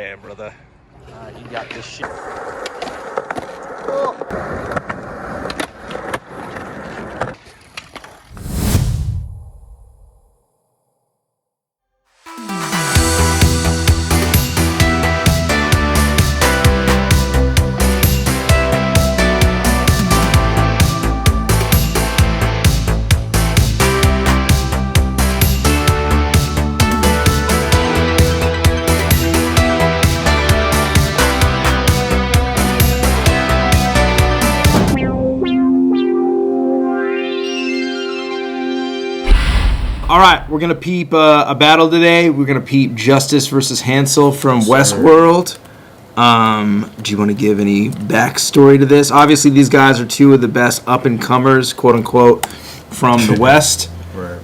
man, brother. You got this shit. All right, we're going to peep a battle today. We're going to peep Justice versus Hansel from Westworld. Do you want to give any backstory to this? Obviously, these guys are two of the best up-and-comers, quote-unquote, from the West. Right.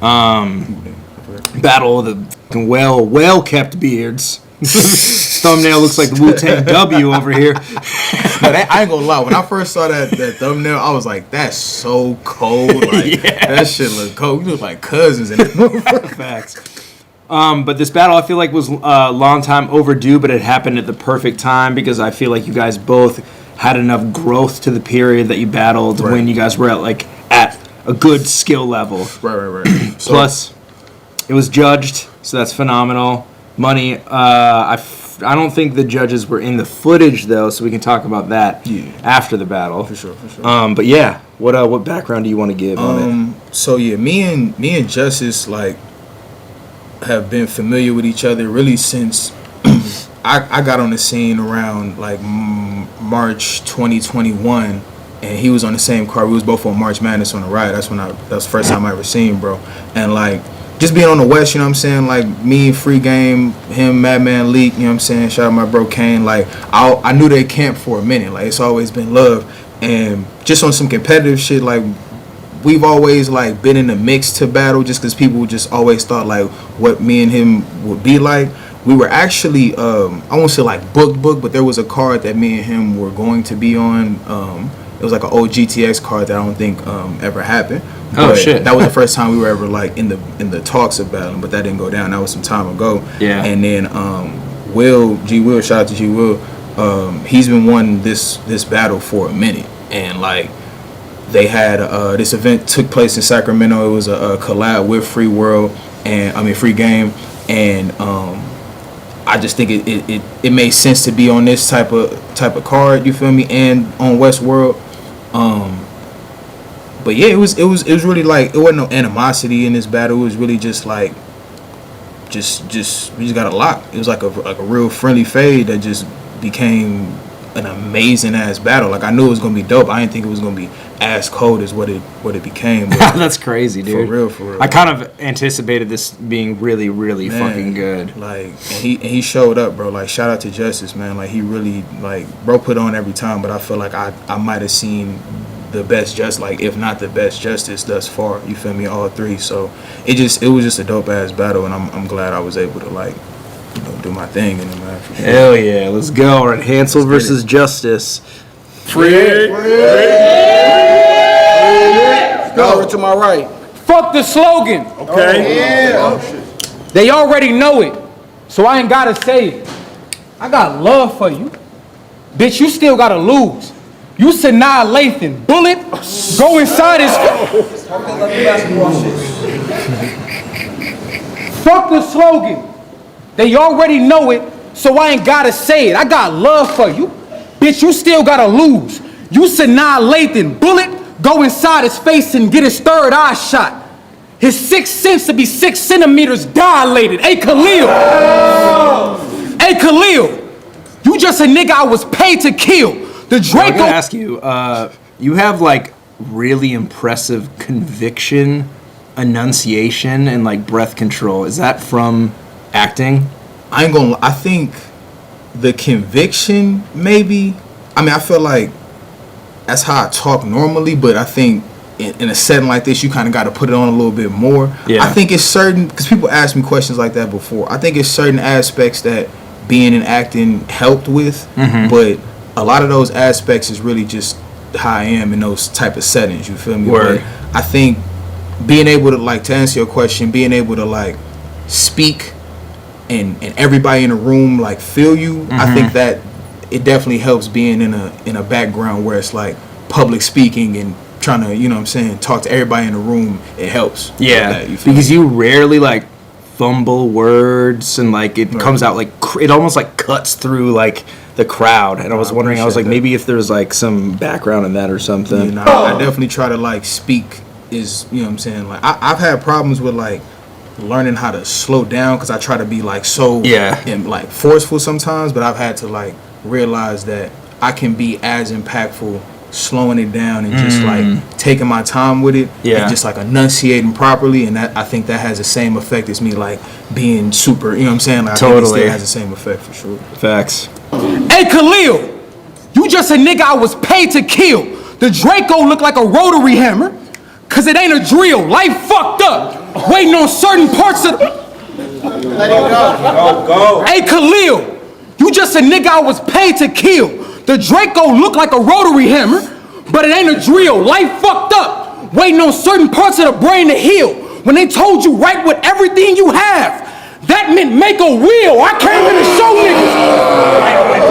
Battle of the well-kept beards. Thumbnail looks like the Wu-Tang W over here. No, I ain't gonna lie. When I first saw that thumbnail, I was like, "That's so cold." Like that shit look cold. We look like cousins in it. Facts. But this battle, I feel like, was a long time overdue, but it happened at the perfect time because I feel like you guys both had enough growth to the period that you battled when you guys were at a good skill level. Right. Plus, it was judged, so that's phenomenal. Money. I don't think the judges were in the footage though, so we can talk about that after the battle. For sure. But yeah, what background do you want to give on it? So yeah, me and Justice like have been familiar with each other really since I got on the scene around like March 2021, and he was on the same car. We was both on March Madness on the ride. That's the first time I ever seen bro, and like. Just being on the West, you know what I'm saying? Like, me, Free Game, him, Madman Leak, you know what I'm saying? Shout out my bro Kane. Like, I knew they camped for a minute. Like, it's always been love. And just on some competitive shit, like, we've always, like, been in the mix to battle just because people just always thought, like, what me and him would be like. We were actually, I won't say, like, booked, but there was a card that me and him were going to be on. It was, like, an old GTX card that I don't think ever happened. Oh shit! That was the first time we were ever like in the talks of battling, but that didn't go down. That was some time ago. Yeah. And then G Will, shout out to G Will. He's been wanting this battle for a minute, and like they had this event took place in Sacramento. It was a collab with Free Game, and I just think it made sense to be on this type of card. You feel me? And on Westworld. But yeah, it was really like it wasn't no animosity in this battle. It was really just like we just got a lock. It was like a real friendly fade that just became an amazing ass battle. Like I knew it was gonna be dope. I didn't think it was gonna be as cold as what it became. That's crazy, dude. For real. I kind of anticipated this being really, really fucking good. Like and he showed up, bro. Like shout out to Justice, man. Like he really like bro put on every time. But I feel like I might have seen the best if not the best Justice thus far, you feel me, all three. So it was just a dope ass battle, and I'm glad I was able to like do my thing in the match. Hell yeah, let's go. All right, Hansel versus Justice. Free. Go to my right. Fuck the slogan. Okay. They already know it, so I ain't gotta say it. I got love for you. Bitch, you still gotta lose. You Sanaa Lathan, bullet, go inside his... Fuck the slogan. They already know it, so I ain't gotta say it. I got love for you. Bitch, you still gotta lose. You Sanaa Lathan, bullet, go inside his face and get his third eye shot. His sixth sense to be 6 centimeters dilated. Hey, Khalil. Hey, Khalil. You just a nigga I was paid to kill. The Draco. I'm gonna ask you. You have like really impressive conviction, enunciation, and like breath control. Is that from acting? I think the conviction maybe. I mean, I feel like that's how I talk normally, but I think in a setting like this, you kind of got to put it on a little bit more. Yeah. I think it's certain because people asked me questions like that before. I think it's certain aspects that being in acting helped with, but a lot of those aspects is really just how I am in those type of settings. You feel me? Word. But I think being able to like to answer your question, being able to like speak and everybody in the room like feel you, I think that it definitely helps being in a background where it's like public speaking and trying to, you know what I'm saying, talk to everybody in the room. It helps. Yeah, You feel because me? you rarely like fumble words and like it comes out like it almost like cuts through like the crowd. And I was wondering, I was like, appreciate that. maybe if there's like some background in that or something. You know, I definitely try to like speak is, you know what I'm saying, like I've had problems with like learning how to slow down because I try to be like so and like forceful sometimes, but I've had to like realize that I can be as impactful slowing it down and just like taking my time with it and just like enunciating properly, and that I think that has the same effect as me like being super, you know what I'm saying, like I think it still has the same effect for sure. Facts. Hey, Khalil, you just a nigga I was paid to kill. The Draco look like a rotary hammer, cause it ain't a drill. Life fucked up, waiting on certain parts of Let him go. Hey, Khalil, you just a nigga I was paid to kill. The Draco look like a rotary hammer, but it ain't a drill. Life fucked up, waiting on certain parts of the brain to heal. When they told you write with everything you have, that meant make a wheel. I came here to show niggas.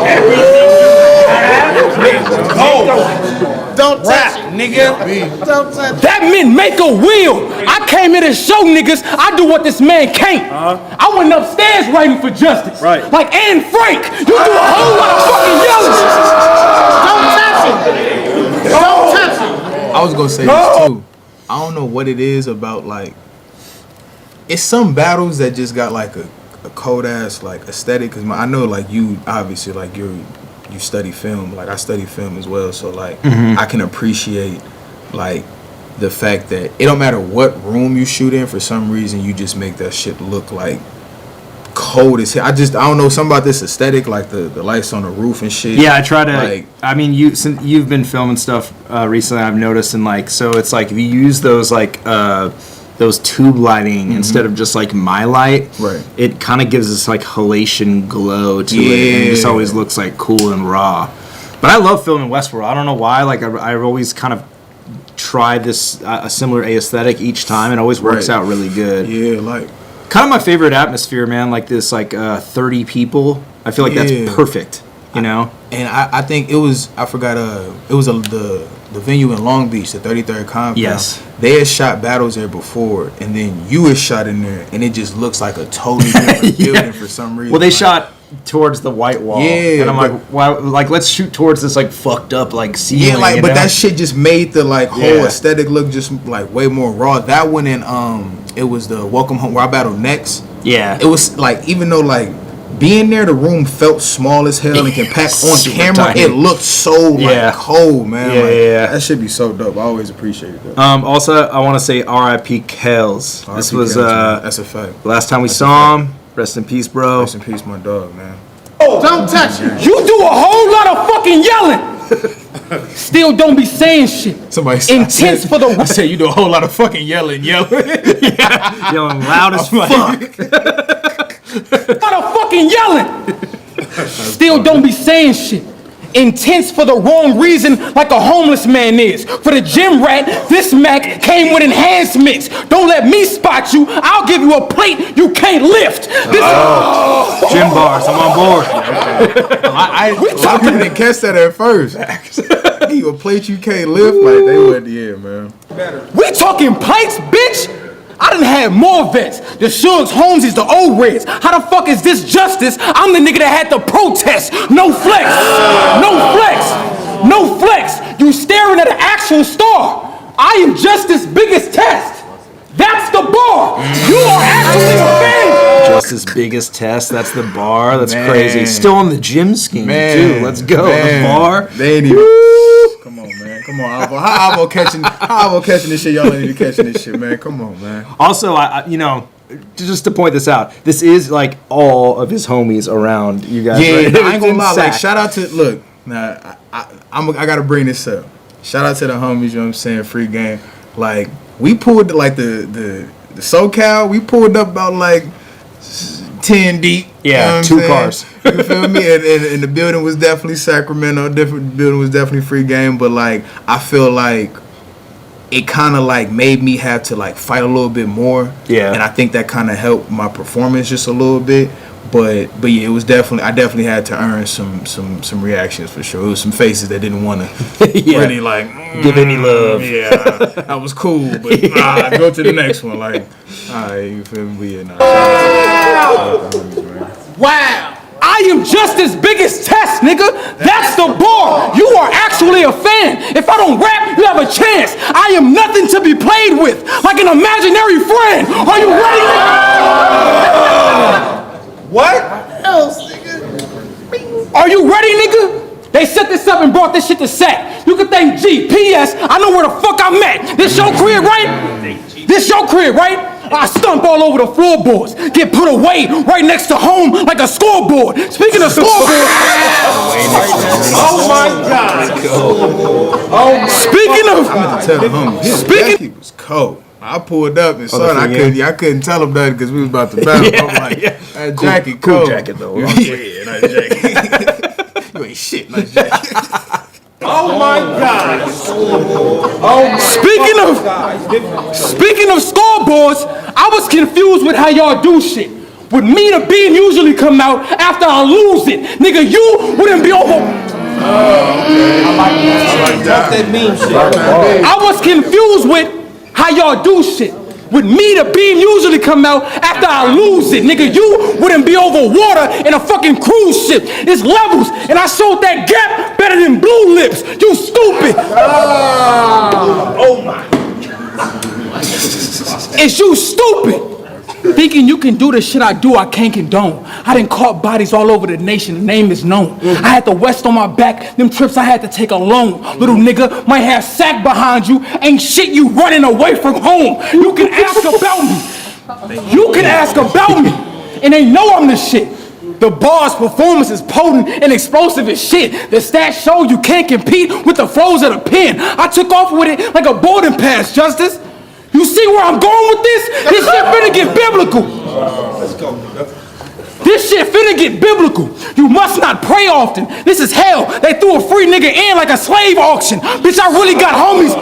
Don't touch it, nigga. Don't touch it. That meant make a wheel. I came here to show niggas I do what this man can't. I went upstairs writing for justice. Right. Like Anne Frank. You do a whole lot of fucking yelling. Don't touch it. Don't touch it. I was gonna say this too. I don't know what it is about like it's some battles that just got like a cold ass like aesthetic. Cause I know like you obviously like you study film, like I study film as well. So like I can appreciate like the fact that it don't matter what room you shoot in. For some reason, you just make that shit look like cold as hell. I don't know something about this aesthetic, like the lights on the roof and shit. Yeah, I try to. Like, I mean, since you've been filming stuff recently, I've noticed, and like, so it's like if you use those like those tube lighting instead of just like my light, Right. It kind of gives this like halation glow to it, and it just always looks like cool and raw. But I love filming Westworld. I don't know why. Like I've always kind of tried this a similar aesthetic each time, and it always works out really good. yeah, like. Kind of my favorite atmosphere, man. Like this, like 30 people. I feel like that's perfect. You know. And I think it was, I forgot, it was the venue in Long Beach, the 33rd Compound. Yes. They had shot battles there before, and then you was shot in there, and it just looks like a totally different building for some reason. Well, they like, shot towards the white wall. Yeah, And I'm like, why? Like, let's shoot towards this like fucked up like ceiling. yeah, like, you but know? that shit just made the like whole aesthetic look just like way more raw. That one and it was the Welcome Home where I battled next. Yeah. It was like, even though like being there, the room felt small as hell and compact on Super camera. tiny. It looked so like cold, man. Yeah, like, yeah. That should be so dope. I always appreciate that. Also, I want to say R.I.P. Kells. This RIP was Kells, man. That's a fact. last time we saw him. Rest in peace, bro. Rest in peace, my dog, man. Don't touch it. You do a whole lot of fucking yelling. Still don't be saying shit. Somebody said, Intense for the I said you do a whole lot of fucking yelling. Yelling loud as fuck. lot of fucking yelling. Still don't be saying shit. Intense for the wrong reason, like a homeless man is. For the gym rat, this Mac came with enhancements. Don't let me spot you. I'll give you a plate you can't lift. This Gym bars. I'm on board. I a lot of people didn't catch that at first. Give you a plate you can't lift, like they went, yeah, man. We talking plates, bitch? I done had more vets. The Shugs, Holmeses, the old Reds. How the fuck is this justice? I'm the nigga that had to protest. No flex. No flex. No flex. You staring at an actual star. I am justice's biggest test. That's the bar. You are actually a fan. Justice's biggest test. That's the bar. That's Man. crazy. Still on the gym scheme, too. Let's go. Man. The bar. They ain't even. Come on, man. Come on, Alvo. How Alvo catching this shit? Y'all ain't even catching this shit, man. Come on, man. Also, I you know, just to point this out, this is like all of his homies around you guys. Yeah, right? I ain't gonna lie. It's Like, insane. shout out to I gotta bring this up. Shout out to the homies. You know what I'm saying? Free game. Like we pulled like the SoCal. We pulled up about like 10 deep. Yeah, you know 2 what I'm cars. saying? You feel me? And the building was definitely Sacramento. Different building was definitely free game. But like I feel like it kind of like made me have to like fight a little bit more. Yeah. And I think that kind of helped my performance just a little bit. But yeah, it was definitely, I definitely had to earn some reactions for sure. It was some faces that didn't want to really like give any love. Yeah, that was cool, but go to the next one. Like, all right, you feel me? But yeah, nah. Wow. I am just as big as Tess, nigga. That's the bar. You are actually a fan. If I don't rap, you have a chance. I am nothing to be played with, like an imaginary friend. Are you ready? What? Else, nigga. Are you ready, nigga? They set this up and brought this shit to set. You can thank G. P.S. I know where the fuck I'm at. This your crib, right? This your crib, right? I stomp all over the floorboards. Get put away right next to home like a scoreboard. Speaking of scoreboard. Oh my God. Speaking of. Tell the homies. Speaking. It was cold. I pulled up and saw it. I couldn't tell him nothing because we was about to battle. I'm like, that jacket cool cold. jacket though. Yeah, nice jacket. You ain't shit, nice jacket. Oh my God. Speaking of scoreboards, I was confused with how y'all do shit. With me, the beam usually come out after I lose it. Nigga, you wouldn't be over. I was confused with how y'all do shit. With me, the beam usually come out after I lose it. Nigga, you wouldn't be over water in a fucking cruise ship. It's levels, and I showed that gap better than Blue Lips. You stupid. Oh my. Is you stupid? Thinking you can do the shit I do, I can't condone. I done caught bodies all over the nation, the name is known. I had the West on my back, them trips I had to take alone. Little nigga might have sack behind you, ain't shit you running away from home. You can ask about me. You can ask about me, and they know I'm the shit. The bar's performance is potent and explosive as shit. The stats show you can't compete with the flows of the pen. I took off with it like a boarding pass, Justice. You see where I'm going with this? This shit finna get biblical. Let's go. This shit finna get biblical. You must not pray often. This is hell. They threw a free nigga in like a slave auction. Bitch, I really got homies.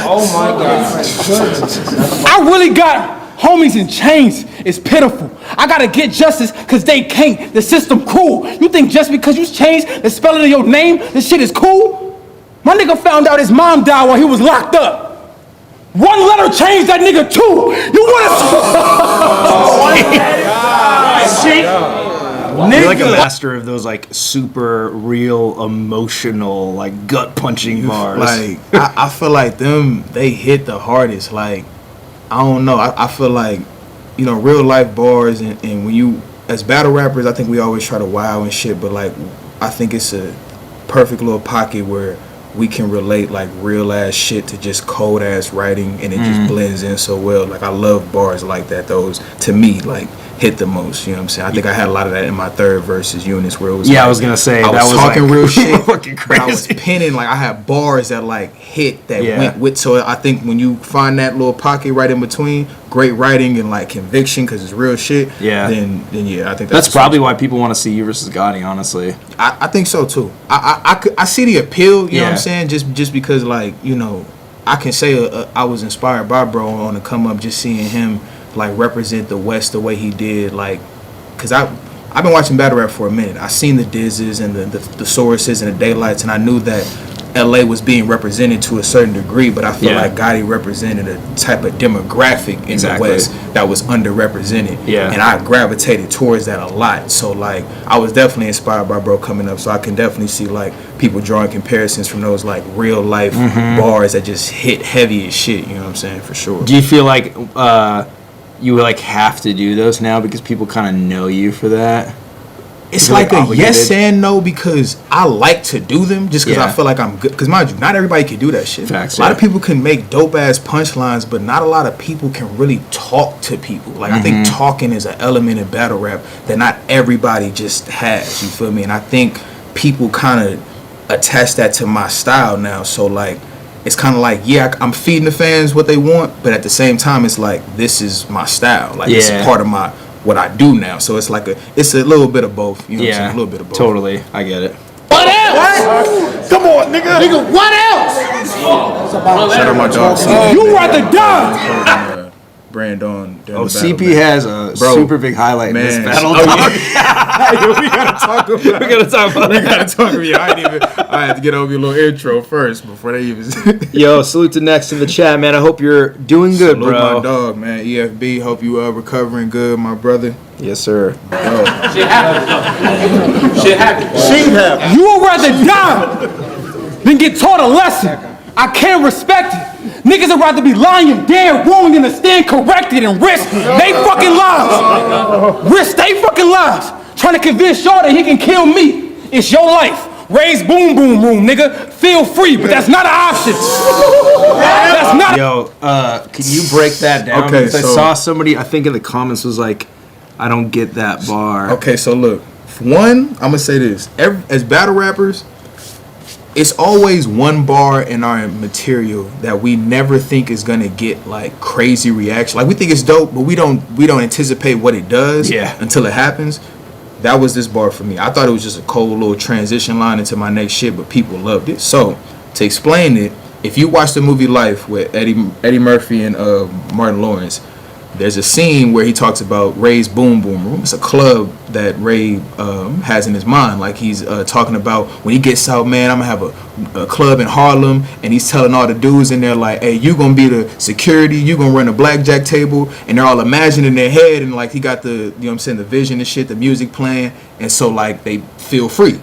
Oh my God. I really got homies in chains. It's pitiful. I gotta get justice because they can't. The system cruel. You think just because you changed the spelling of your name, this shit is cool? My nigga found out his mom died while he was locked up. One letter changed that nigga too. You wanna You're like a master of those like super real emotional like gut punching bars. Like I feel like they hit the hardest. Like I don't know. I feel like, you know, real life bars and when you as battle rappers, I think we always try to wow and shit, but like I think it's a perfect little pocket where we can relate like real ass shit to just cold ass writing, and it just blends in so well. Like I love bars like that. Those to me like hit the most. You know what I'm saying? I think I had a lot of that in my third versus Eunice, where it was. Yeah, like, I was gonna say I was talking like, real shit. Fucking crazy. But I was penning like I had bars that like hit that Yeah. went with. So I think when you find that little pocket right in between, great writing and like conviction because it's real shit. Yeah. Then yeah, I think That's probably why people want to see you versus Gotti, honestly. I think so too. I see the appeal. You know what Yeah. I'm saying? Just because like, you know, I can say I was inspired by bro on the come up, just seeing him like represent the West the way he did, like, cause I've been watching battle rap for a minute. I seen the Dizzes and the Sauruses and the Daylights, and I knew that LA was being represented to a certain degree, but I feel like Gotti represented a type of demographic in the West that was underrepresented. Yeah. And I gravitated towards that a lot. So like I was definitely inspired by bro coming up. So I can definitely see like people drawing comparisons from those like real life bars that just hit heavy as shit, you know what I'm saying? For sure. Do you feel like you like have to do those now because people kind of know you for that? It's You're like a obligated? yes and no because I like to do them just because Yeah. I feel like I'm good. Because mind you, not everybody can do that shit. Facts, a lot yeah. of people can make dope ass punchlines, but not a lot of people can really talk to people. Like I think talking is an element in battle rap that not everybody just has. You feel me? And I think people kind of attach that to my style now. So like, it's kind of like, yeah, I'm feeding the fans what they want, but at the same time, it's like this is my style. Like it's a part of my what I do now. So it's like it's a little bit of both. You know what I'm saying? A little bit of both. Totally. I get it. What else? What? Come on, nigga. Nigga, what else? Shout out my dog. You rather die. Brandon. CP has a super big highlight in this battle. We gotta talk about it. We gotta talk about it. I had to get over your little intro first before they even. Yo, salute to Next in the chat, man. I hope you're doing good, Salute bro. my dog, man. EFB. Hope you recovering good, my brother. Yes, sir. Shit happens. You would rather die than get taught a lesson. I can't respect it. Niggas would rather be lying, dead, wrong, than to stand corrected and risk they fucking lives. Risk they fucking lives. Trying to convince y'all that he can kill me. It's your life. Raise boom boom room, nigga. Feel free, but that's not an option. That's not. Yo, can you break that down? Okay, because I saw somebody, I think in the comments, was like, I don't get that bar. Okay, so look. For one, I'm gonna say this. As battle rappers, it's always one bar in our material that we never think is gonna get like crazy reaction. Like we think it's dope, but we don't anticipate what it does until it happens. That was this bar for me. I thought it was just a cold little transition line into my next shit, but people loved it. So to explain it, if you watch the movie Life with Eddie Murphy and Martin Lawrence, there's a scene where he talks about Ray's Boom Boom Room. It's a club that Ray has in his mind. Like he's talking about when he gets out, man, I'm going to have a club in Harlem. And he's telling all the dudes in there like, hey, you going to be the security. You going to run a blackjack table. And they're all imagining in their head. And like he got the, you know what I'm saying, the vision and shit, the music playing. And so like they feel free.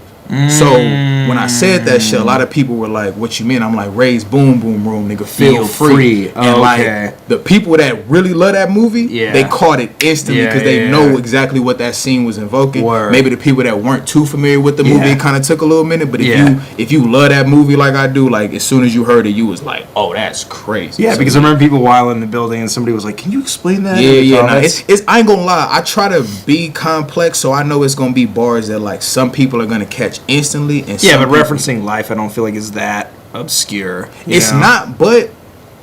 So when I said that shit, a lot of people were like, what you mean? I'm like, Ray's Boom Boom Room, nigga, feel free. And like the people that really love that movie, they caught it instantly because they know exactly what that scene was invoking. Maybe the people that weren't too familiar with the movie, it kind of took a little minute. But if you love that movie like I do, like as soon as you heard it, you was like, oh, that's crazy. Yeah, because I remember people while in the building and somebody was like, can you explain that? It's I ain't gonna lie, I try to be complex so I know it's gonna be bars that like some people are gonna catch instantly. And but referencing Life, I don't feel like is that obscure. It's not, but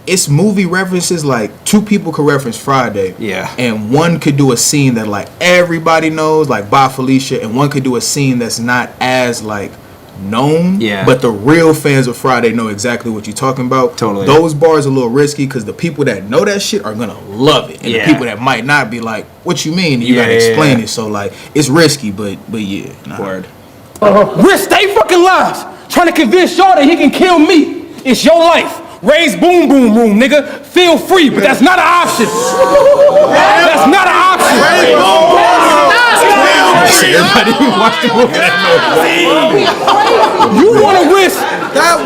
it's movie references. Like two people could reference Friday, and one could do a scene that like everybody knows, like Bye Felicia, and one could do a scene that's not as like known, but the real fans of Friday know exactly what you're talking about. Totally. Those bars are a little risky because the people that know that shit are gonna love it, and the people that might not be like, what you mean? You gotta explain it. So like it's risky, but yeah. Word. Risk they fucking lives. Trying to convince y'all that he can kill me. It's your life. Raise boom boom room, nigga. Feel free, but that's not an option. That's not an option. Everybody who watched the movie You want to risk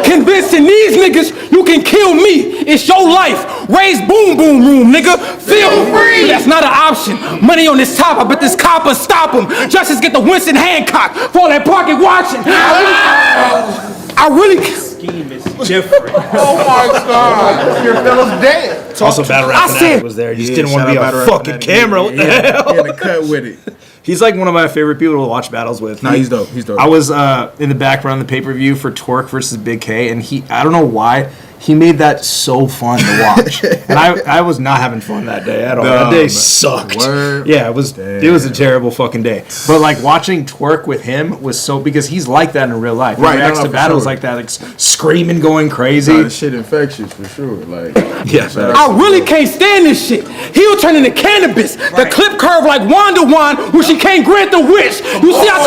convincing these niggas you can kill me. It's your life. Raise boom boom room, nigga. Feel free. That's not an option. Money on this top. I bet this copper stop him. Justice get the Winston Hancock for all that pocket watching. I really Jeffrey. Oh my God. Your fellow's dead. Also, Battle Rap Fanatic was there. He just didn't want to be on fucking camera. What the hell? He had to cut with it. He's like one of my favorite people to watch battles with. Nah, he's dope. He's dope. I was in the background the pay-per-view for Torque versus Big K, and I don't know why, he made that so fun to watch. And I was not having fun that day at all. That day sucked. Word. Yeah, it was a terrible fucking day. But like watching Twerk with him was so, because he's like that in real life. He reacts to battles like that, like screaming, going crazy. This shit infectious for sure. Like I really can't stand this shit. He'll turn into cannabis. The clip curve like Wanda Wand when she can't grant the wish. You see how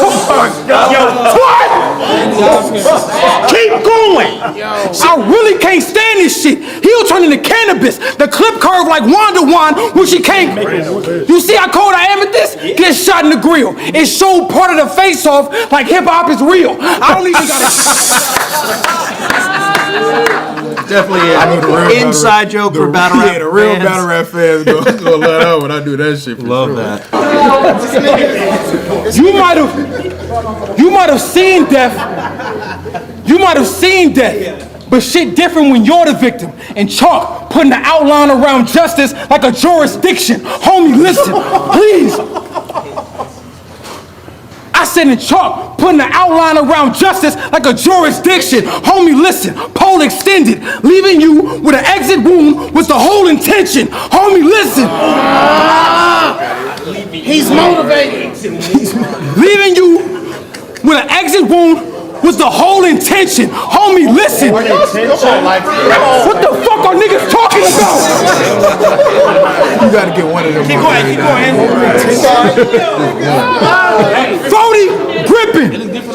keep going. I really can't stand this shit. He'll turn into cannabis. The clip curve like Wanda Wand when she can't. You see how cold I am at this? Get shot in the grill. It showed part of the face off like hip hop is real. I don't even gotta. Definitely an inside joke for battle rap. Yeah, the real battle rap fans gonna let out when I do that shit. Love that. You might have seen death. You might have seen death. But shit different when you're the victim. And Chalk putting the outline around justice like a jurisdiction. Homie, listen, please. I said in Chalk putting the outline around justice like a jurisdiction. Homie, listen, pole extended. Leaving you with an exit wound was the whole intention. Homie, listen. He's motivated. Leaving you with an exit wound was the whole intention. Homie, listen. What the fuck are niggas talking about? You gotta get one of them. Keep going. 40 gripping,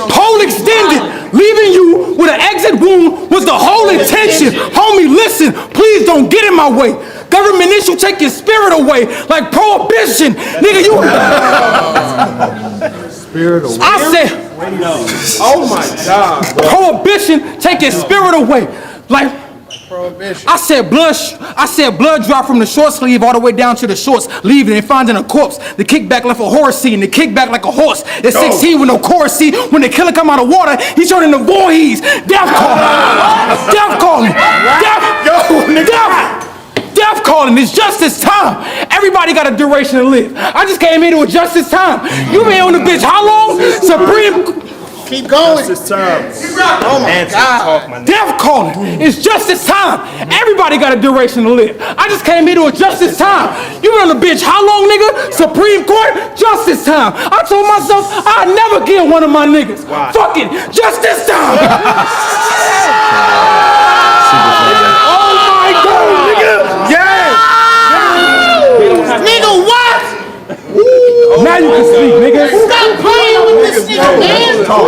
pole extended, leaving you with an exit wound was the whole intention. Homie, listen, please don't get in my way. Government issue take your spirit away like prohibition. Nigga, you. Spirit away. I said, Oh my God. prohibition take your spirit away. Like, I said blood drop from the short sleeve all the way down to the shorts, leaving and finding a corpse. The kickback left a horse scene, the kickback like a horse. At 16 with no chorus seat, when the killer come out of water, he turned into Voorhees. Death calling. Death calling. It's justice time. Everybody got a duration to live. I just came here to adjust this time. You been on the bitch how long? Supreme. Keep going. Oh my God. Death calling. It's justice time. Everybody got a duration to live. I just came here to adjust this time. You been on the bench how long, nigga? Supreme Court, justice time. I told myself I'd never kill one of my niggas. Fucking justice time. Oh my God, nigga. Yeah. Nigga, what? Now you can sleep, nigga. Stop playing with this nigga, man. Oh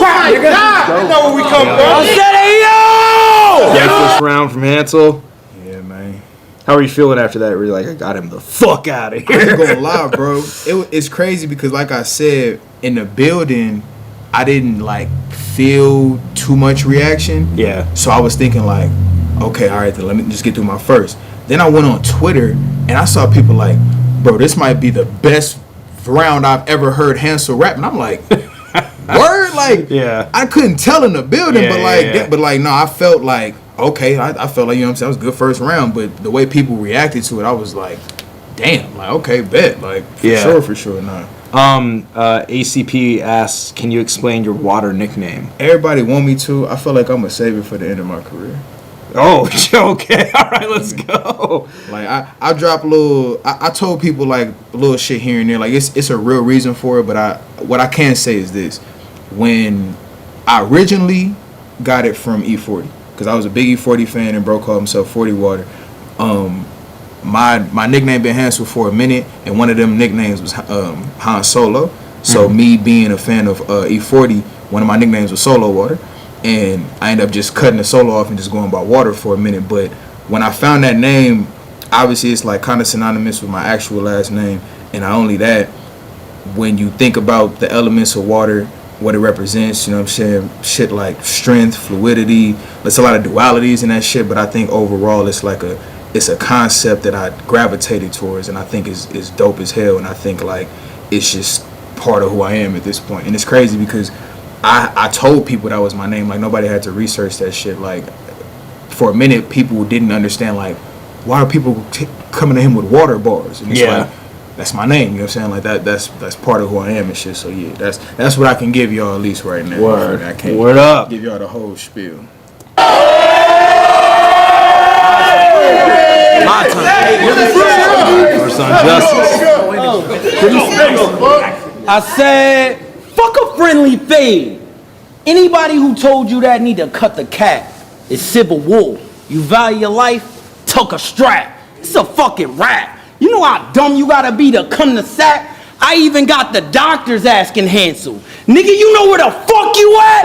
my God. You know where we come from. I said, hey, yo! First round from Hansel. Yeah, man. How are you feeling after that? Were you like, I got him the fuck out of I ain't here? gonna lie, bro. It's crazy because, like I said, in the building, I didn't like feel too much reaction. Yeah. So I was thinking like, okay, all right, then let me just get through my first. Then I went on Twitter and I saw people like, bro, this might be the best round I've ever heard Hansel rap, and I'm like, word, like, Yeah. I couldn't tell in the building, Yeah, but like, yeah. but like, no, I felt like, okay, I felt like, you know what I'm saying, it was a good first round, but the way people reacted to it, I was like, damn, like, okay, bet, like, for sure, nah. ACP asks, can you explain your water nickname? Everybody want me to. I feel like I'm gonna save it for the end of my career. Oh, okay. All right, let's go. Like I drop a little. I told people like a little shit here and there. Like it's a real reason for it. But what I can say is this: when I originally got it from E40, because I was a big E40 fan and bro called himself 40 Water. My nickname been Hansel for a minute, and one of them nicknames was Han Solo. So me being a fan of E40, one of my nicknames was Solo Water. And I ended up just cutting the solo off and just going by Water for a minute. But when I found that name, obviously it's like kind of synonymous with my actual last name. And not only that, when you think about the elements of water, what it represents, you know what I'm saying? Shit like strength, fluidity. There's a lot of dualities in that shit. But I think overall it's a concept that I gravitated towards, and I think is dope as hell. And I think like it's just part of who I am at this point. And it's crazy because I told people that was my name. Like, nobody had to research that shit. Like, for a minute, people didn't understand, like, why are people coming to him with water bars? And it's like, that's my name, you know what I'm saying? Like, that's part of who I am and shit. So, yeah, that's what I can give y'all at least right now. Word. I can't Word up. give y'all the whole spiel. My turn. First on Justice. I said, fuck a friendly fade. Anybody who told you that need to cut the cap. It's civil war. You value your life? Tuck a strap. It's a fucking rap. You know how dumb you gotta be to come to sack? I even got the doctors asking Hansel, nigga, you know where the fuck you at?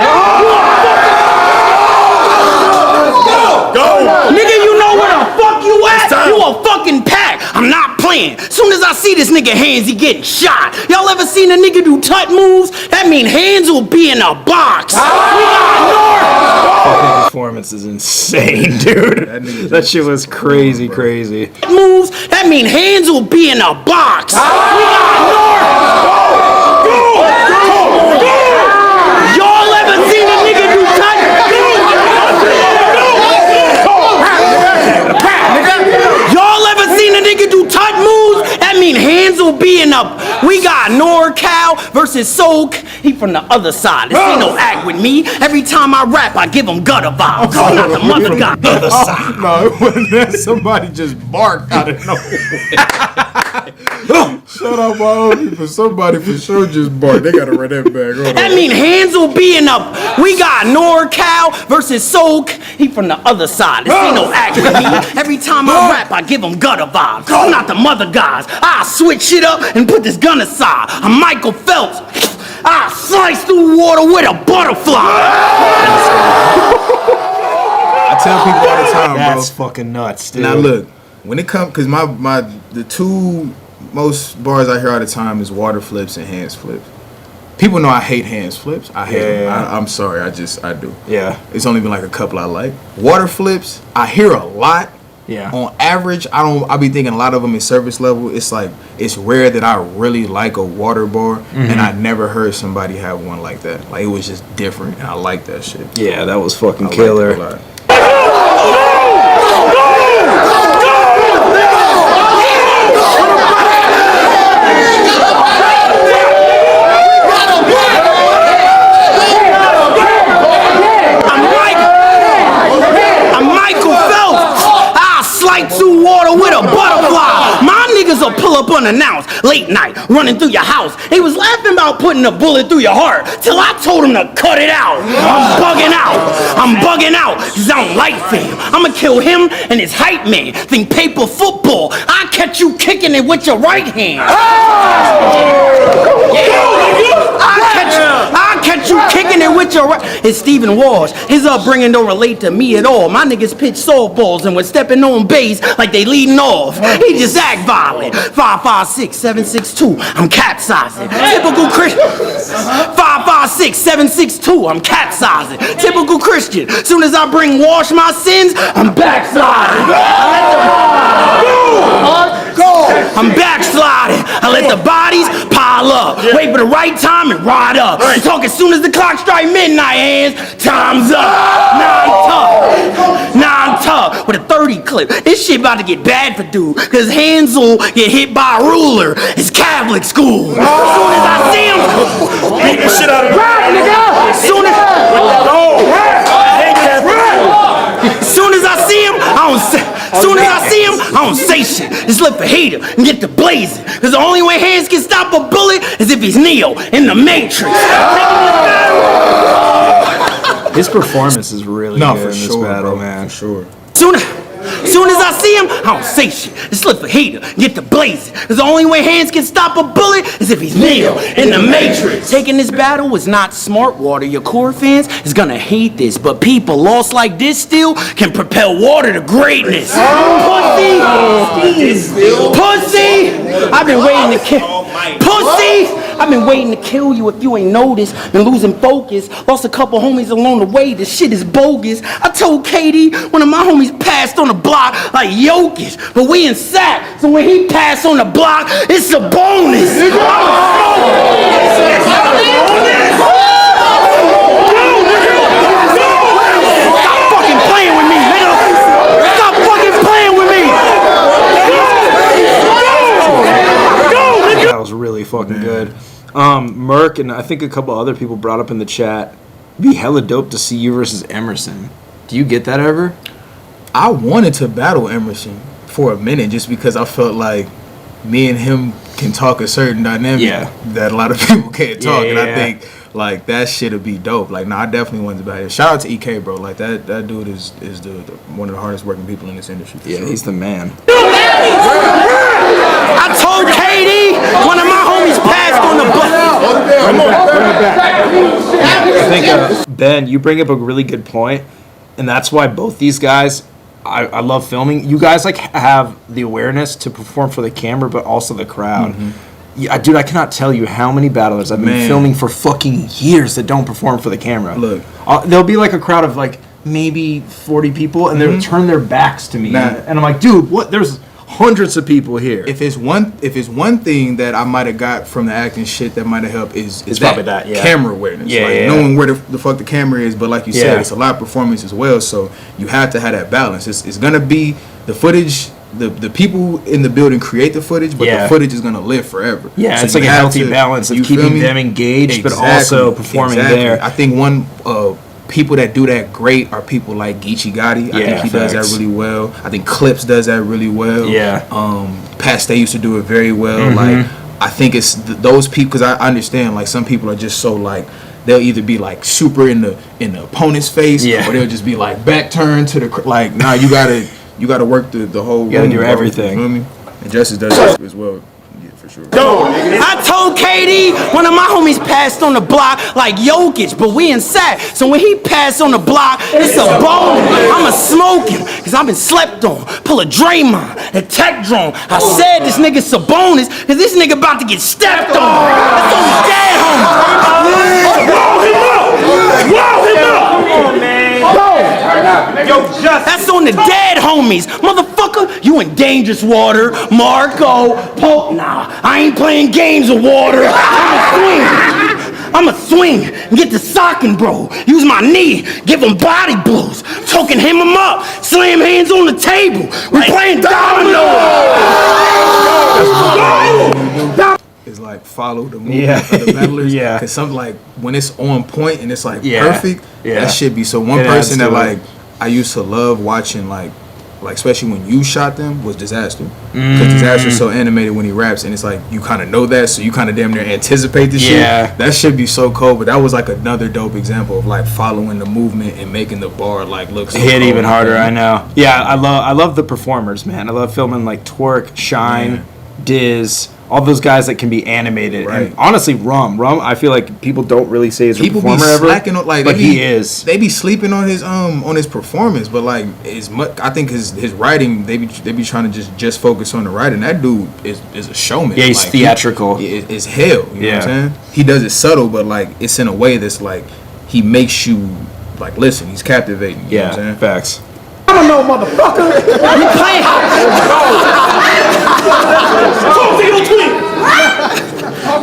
Nigga, you know where the fuck you at? You a fucking pack. I'm not playing. Soon as I see this nigga hands, he getting shot. Y'all ever seen a nigga do tut moves? That mean hands will be in a box. We got North. Performance is insane, dude. That shit was crazy. Moves. That mean hands will be in a box. We got North. Y'all ever seen a nigga do tut? Y'all ever seen a nigga do tut moves? That mean hands will be in a. We got NorCal versus Soak. He from the other side. This ain't no act with me. Every time I rap, I give him gutter vibes. I'm not the mother guy. Other side. No, it wasn't that. Somebody just barked out of nowhere. Shout out my homie for somebody for sure just barked. They gotta run that back. Hold That on. mean Hansel being up. We got NorCal versus Soak. He from the other side. This ain't no act with me. Every time I rap, I give him gutter vibes. I'm not the mother guys. I switch shit up and put this gun aside. I'm Michael Phelps. I slice through water with a butterfly. I tell people all the time, That's bro. fucking nuts, dude. Now look, when it comes, cause the two most bars I hear all the time is water flips and hands flips. People know I hate hands flips. I hate them. I'm sorry. I do. Yeah. It's only been like a couple I like. Water flips, I hear a lot. Yeah. On average, I be thinking a lot of them is service level. It's like, it's rare that I really like a water bar, and I never heard somebody have one like that. Like, it was just different, and I like that shit. Yeah, that was fucking I like killer. it a lot. I'm Michael Phelps. I slide through water with a butterfly. My niggas will pull up unannounced, late night, running through your house. They was laughing about putting a bullet through your heart, till I told them to cut it out. I'm bugging out, cause I don't like fame. I'ma kill him and his hype man. Think paper football, I catch you kicking it with your right hand. I catch you kicking it with your right. It's Stephen Walsh. His upbringing don't relate to me at all. My niggas pitch softballs and was stepping on base like they leading off. He just act violent. 556-762. I'm capsizing. Typical Christian. 556-762. I'm capsizing. Typical Christian. Soon as I bring wash my sins, I'm backsliding. I'm backsliding. I let the bodies pile up. Wait for the right time and ride up. I'm talking soon as the clock strike midnight, hands. Time's up. Nine tough with a 30 clip. This shit about to get bad for dude. Cause Hansel get hit by a ruler. It's Catholic school. As soon as I see him, beat the shit out of him. Soon as I see him, I don't say shit. Just let the hater and get the blazing. Cause the only way hands can stop a bullet is if he's Neo in the Matrix. His performance is really good for in this sure, battle, bro. man. For sure. Soon as I see him, I don't say shit. Just let the hater and get the blazing. Cause the only way hands can stop a bullet is if he's Neo in the Matrix. Taking this battle was not smart, Water. Your core fans is gonna hate this, but people lost like this still can propel Water to greatness. Pussy! I've been waiting to kill. Pussy! I've been waiting to kill you if you ain't noticed. Been losing focus. Lost a couple homies along the way. This shit is bogus. I told Katie one of my homies passed on the block like Jokic, but we in sack. So when he passed on the block, it's a bonus. Stop fucking playing with me, nigga. Stop fucking playing with me. That was really fucking good. Merc and I think a couple other people brought up in the chat, it'd be hella dope to see you versus Emerson. Do you get that ever? I wanted to battle Emerson for a minute just because I felt like me and him can talk a certain dynamic that a lot of people can't talk. And I think like that shit'll be dope. Like, I definitely wanted to battle him. Shout out to EK, bro. Like that dude is the one of the hardest working people in this industry. Yeah, sure. he's the man. I told Katie one of my homies passed on the block. I think Ben, you bring up a really good point, and that's why both these guys, I love filming. You guys like have the awareness to perform for the camera, but also the crowd. Yeah, dude, I cannot tell you how many battlers I've been filming for fucking years that don't perform for the camera. Look, there'll be like a crowd of like maybe 40 people, and they'll turn their backs to me, and I'm like, dude, what? There's hundreds of people here. If it's one thing that I might have got from the acting shit that might have helped is probably that, yeah. camera awareness. Knowing where the fuck the camera is, but like you said, it's a live performance as well, so you have to have that balance. It's gonna be the footage, the people in the building create the footage, but the footage is gonna live forever. Yeah, so it's like a healthy balance of keeping them engaged, but also performing there. I think one people that do that great are people like Geechee Gotti. I think he does that really well. I think Clips does that really well. Yeah. Pat Stay used to do it very well. Like, I think it's those people, because I understand, like, some people are just so, like, they'll either be like super in the opponent's face, or they'll just be like back turned to the like. Nah, you gotta work the whole. You gotta do bro. everything. You know what I mean? And Justice does that as well. Yeah, for sure. I told KD one of my homies passed on the block like Jokic, but we in sack. So when he passed on the block, it's a bone. I'ma smoke him, cause I've been slept on. Pull a Draymond, a tech drone. I said this nigga Sabonis, cause this nigga about to get stepped on. That's on his dead homie. Wall him up! Wall him up! Come on, man. That's on the dead homies. Motherfucker, you in dangerous water. Marco, Pope. Nah, I ain't playing games with water. I'ma swing and get the socking, bro. Use my knee, give him body blows. Choking him up, slam hands on the table. We playing dominoes. Is like follow the movement of the battlers. Cause something like when it's on point and it's like perfect, that should be. So one person that like I used to love watching like especially when you shot them was Disaster. Because Disaster is so animated when he raps, and it's like you kind of know that, so you kind of damn near anticipate the shit. That should be so cool. But that was like another dope example of like following the movement and making the bar like look so hit cool. even harder. I know. Yeah, I love the performers, man. I love filming like Twerk, Shine, Diz. All those guys that can be animated, and honestly, Rum, I feel like people don't really say he's a performer ever, on, like, but he is. They be sleeping on his performance, but like as much, I think his writing, they be trying to just focus on the writing. That dude is a showman. Yeah, he's like, theatrical. It's hell. You know what I'm saying? He does it subtle, but like it's in a way that's like he makes you like listen. He's captivating. You know what I'm saying? Facts. I don't know, motherfucker. We playing.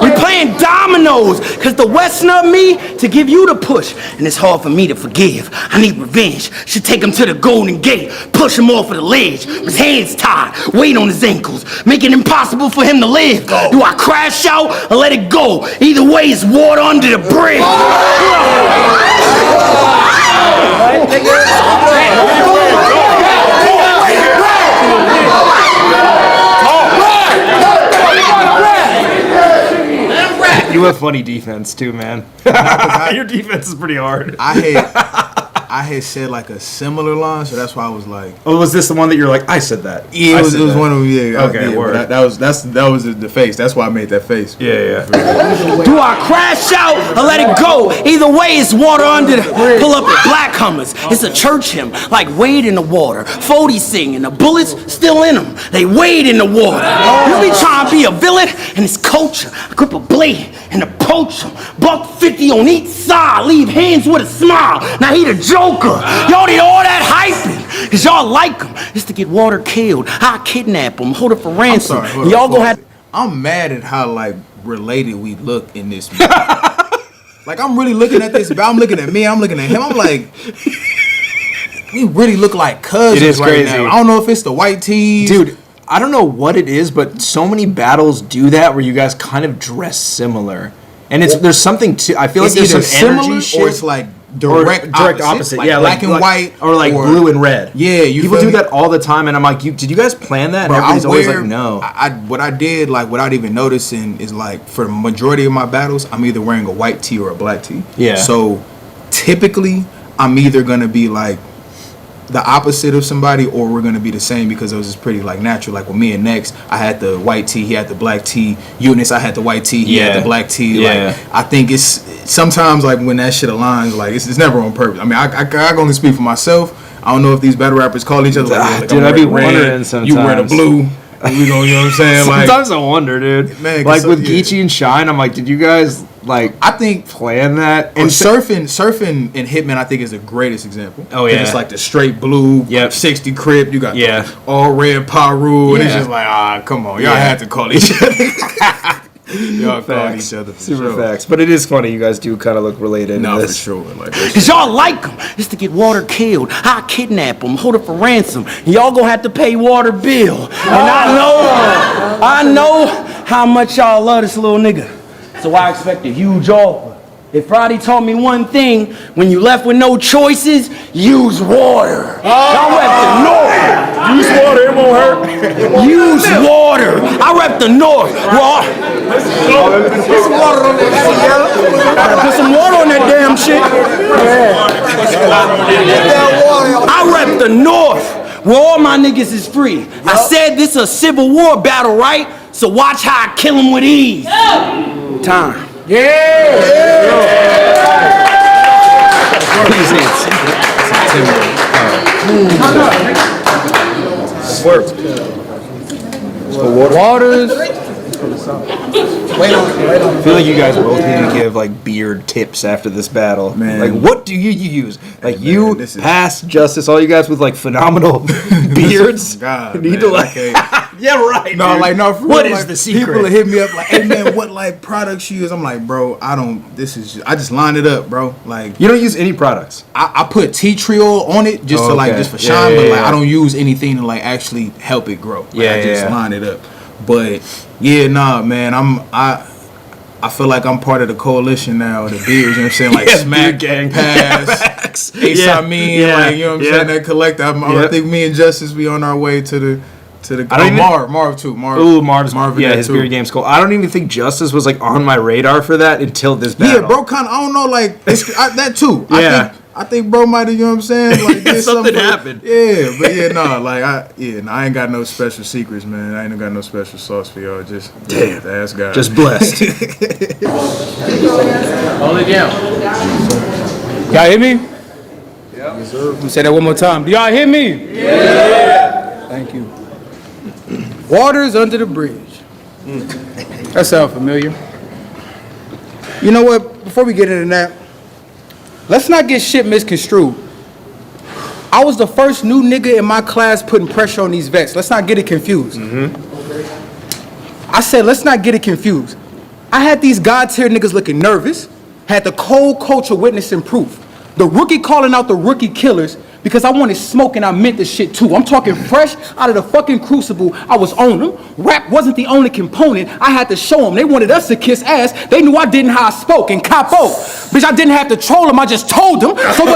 We playing dominoes, cause the West snubbed me to give you the push, and it's hard for me to forgive. I need revenge. Should take him to the Golden Gate, push him off of the ledge, his hands tied, weight on his ankles, make it impossible for him to live. Do I crash out or let it go? Either way, it's water under the bridge. You have funny defense too, man. Your defense is pretty hard. I had said like a similar line, so that's why I was like, oh, was this the one that you're like, I said that? Yeah, it was one of them. Yeah. Okay, word. That was the face. That's why I made that face. Yeah. Do I crash out or let it go? Either way, it's water under the. Pull up the Black Hummers. It's a church hymn, like wade in the water. 40 singing, the bullets still in them. They wade in the water. You be trying to be a villain, and it's culture. I grip a blade and approach him. $150 on each side, leave hands with a smile. Now he the Joker. Y'all need all that hyping, cause y'all like him. It's to get water killed. I kidnap him, hold it for ransom. I'm sorry, y'all gonna have. I'm mad at how like related we look in this movie. Like I'm really looking at this. I'm looking at me. I'm looking at him. I'm like, we really look like cousins. It is right crazy. now. I don't know if it's the white tees, dude. I don't know what it is, but so many battles do that where you guys kind of dress similar, and there's something to. I feel like there's some energy shit, or it's like direct opposite. Like yeah, black and white, or like blue and red. Yeah, people do that all the time, and I'm like, did you guys plan that? Bro, and everybody's always like, no. What I did, like without even noticing, is like for the majority of my battles, I'm either wearing a white tee or a black tee. Yeah. So typically, I'm either gonna be like the opposite of somebody, or we're gonna be the same, because it was just pretty like natural. Like with me and Next, I had the white tee, he had the black tee. Eunice, I had the white tee, he had the black tee. Yeah. Like I think it's sometimes like when that shit aligns, like it's never on purpose. I mean, I can only speak for myself. I don't know if these battle rappers call each other like, dude, I'd be wondering sometimes. You wear the blue. We gonna, you know what I'm saying? Sometimes I wonder, dude. Man, like with Geechee and Shine, I'm like, did you guys like? I think plan that. And surfing and Hitman, I think is the greatest example. Oh yeah, it's like the straight blue, 60 crib. You got the all red Paru, and it's just like, come on, y'all had to call each other. Y'all call each other. Super facts, but it is funny. You guys do kind of look related. No, for sure. Like, cause y'all like him. It's to get water killed. I kidnap him, hold it for ransom. And y'all gonna have to pay water bill. And I know how much y'all love this little nigga. So I expect a huge offer. If Friday taught me one thing, when you left with no choices, use water. I rep the North. Use water, it won't hurt. Use water. I rep the North. Raw. Put some water on that shit. Put some water on that damn shit. I rep the North, where all my niggas is free. I said this a Civil War battle, right? So watch how I kill them with ease. Time. Please, Nancy. Waters. I feel like you guys both need to give like beard tips after this battle. Man. Like, what do you use? Like, man, you, this is- Pass, Justice, all you guys with like phenomenal beards. God, need man, to like. okay. Yeah, right. No, dude. like, no, for What real, is like, the secret? People hit me up like, hey man, what like products you use? I'm like, bro, I just line it up, bro. Like, You don't use any products. I put tea tree oil on it just to like, okay. just for Yeah, shine, yeah, but like, yeah. I don't use anything to like actually help it grow. Like, Yeah, I just yeah. line it up. But yeah, nah, man, I feel like I'm part of the coalition now, the beards, you know what I'm saying? Like Yeah, Smack, beard gang. Pass, Ace Yeah, I mean, yeah, like, you know what I'm yeah. saying? That collective. I think me and Justice be on our way to the I don't even- Marv too. Ooh, Marvin, in his too. beard game's cool. I don't even think Justice was like on my radar for that until this battle. Yeah, bro, kind of. I don't know, like that too. Yeah. I think bro might have, you know what I'm saying? Like did Something for- happened. Yeah, but yeah, no, like I ain't got no special secrets, man. I ain't got no special sauce for y'all. Just Damn. ask God. Just blessed. Hold it down. Y'all hear me? Yeah. Yes, sir. Let me say that one more time. Do y'all hear me? Yeah. Thank you. Waters under the bridge. That sounds familiar. You know what? Before we get into that, let's not get shit misconstrued. I was the first new nigga in my class putting pressure on these vets. Let's not get it confused. I said, let's not get it confused. I had these God-tier niggas looking nervous, had the cold culture witnessing proof. The rookie calling out the rookie killers because I wanted smoke and I meant the shit too. I'm talking fresh out of the fucking crucible. I was on them. Rap wasn't the only component. I had to show them. They wanted us to kiss ass. They knew I didn't how I spoke and capo. Bitch, I didn't have to troll them. I just told them. So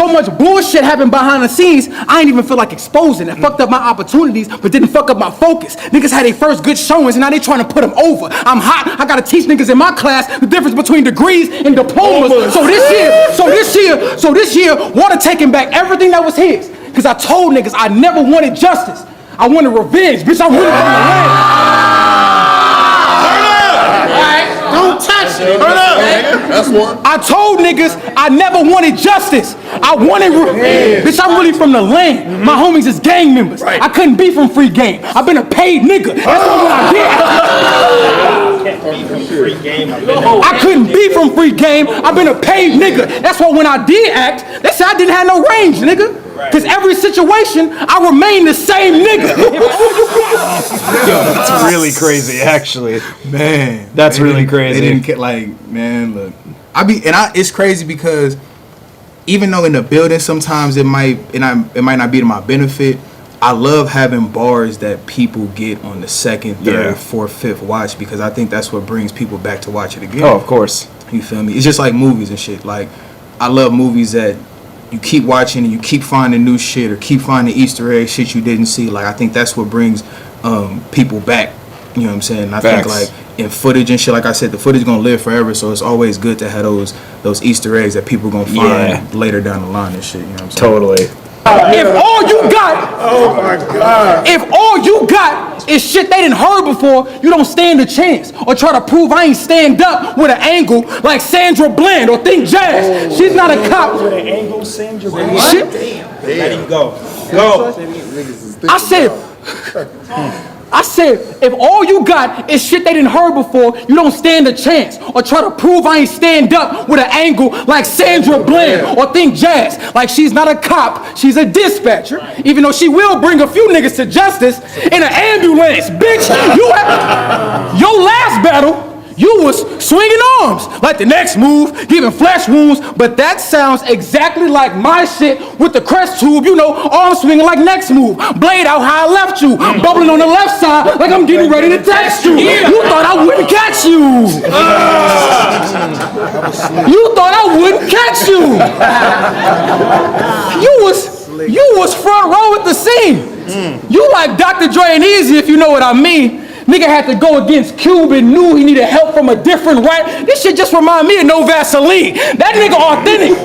much bullshit happened behind the scenes. I ain't even feel like exposing it. Fucked up my opportunities, but didn't fuck up my focus. Niggas had their first good showings and now they trying to put them over. I'm hot. I gotta teach niggas in my class the difference between degrees and diplomas. So this year, water taking back everything that was his. Cause I told niggas I never wanted justice. I wanted revenge. Bitch, I'm really from the land. Don't touch it. Turn up. That's one. I told niggas I never wanted justice. I wanted revenge. Bitch, I'm really from the land. My homies is gang members. I couldn't be from free game. I've been a paid nigga. That's what I did. I couldn't be from free game. I've been a paid nigga. That's why when I did act, they said I didn't have no range, nigga. Cause every situation, I remain the same nigga. That's really crazy, actually. Man, That's they really didn't- crazy. They didn't get like, man, look. It's crazy because even though in the building sometimes it might not be to my benefit, I love having bars that people get on the second, third, Yeah. fourth, fifth watch because I think that's what brings people back to watch it again. Oh, of course. You feel me? It's just like movies and shit. Like, I love movies that you keep watching and you keep finding new shit or keep finding Easter egg shit you didn't see. Like, I think that's what brings people back. You know what I'm saying? And I think, Facts. like, in footage and shit, like I said, the footage gonna live forever, so it's always good to have those Easter eggs that people gonna find later down the line and shit. You know what I'm saying? Totally. If all you got, if all you got is shit they didn't heard before, you don't stand a chance. Or try to prove I ain't stand up with an angle like Sandra Bland or Think Jazz. She's not a cop. With an angle, Sandra. Let him go. Go. I said, if all you got is shit they didn't heard before, you don't stand a chance. Or try to prove I ain't stand up with an angle like Sandra Bland or Think Jazz. Like she's not a cop, she's a dispatcher. Even though she will bring a few niggas to justice in an ambulance. Bitch, your last battle, You was swinging arms like the next move, giving flesh wounds, but that sounds exactly like my shit with the crest tube, you know, arm swinging like next move, blade out how I left you, bubbling on the left side like I'm getting ready to text you. You thought I wouldn't catch you. You thought I wouldn't catch you. You was front row at the scene. You like Dr. Dre and Easy, if you know what I mean. Nigga had to go against Cube and knew he needed help from a different right. This shit just remind me of No Vaseline. That nigga authentic.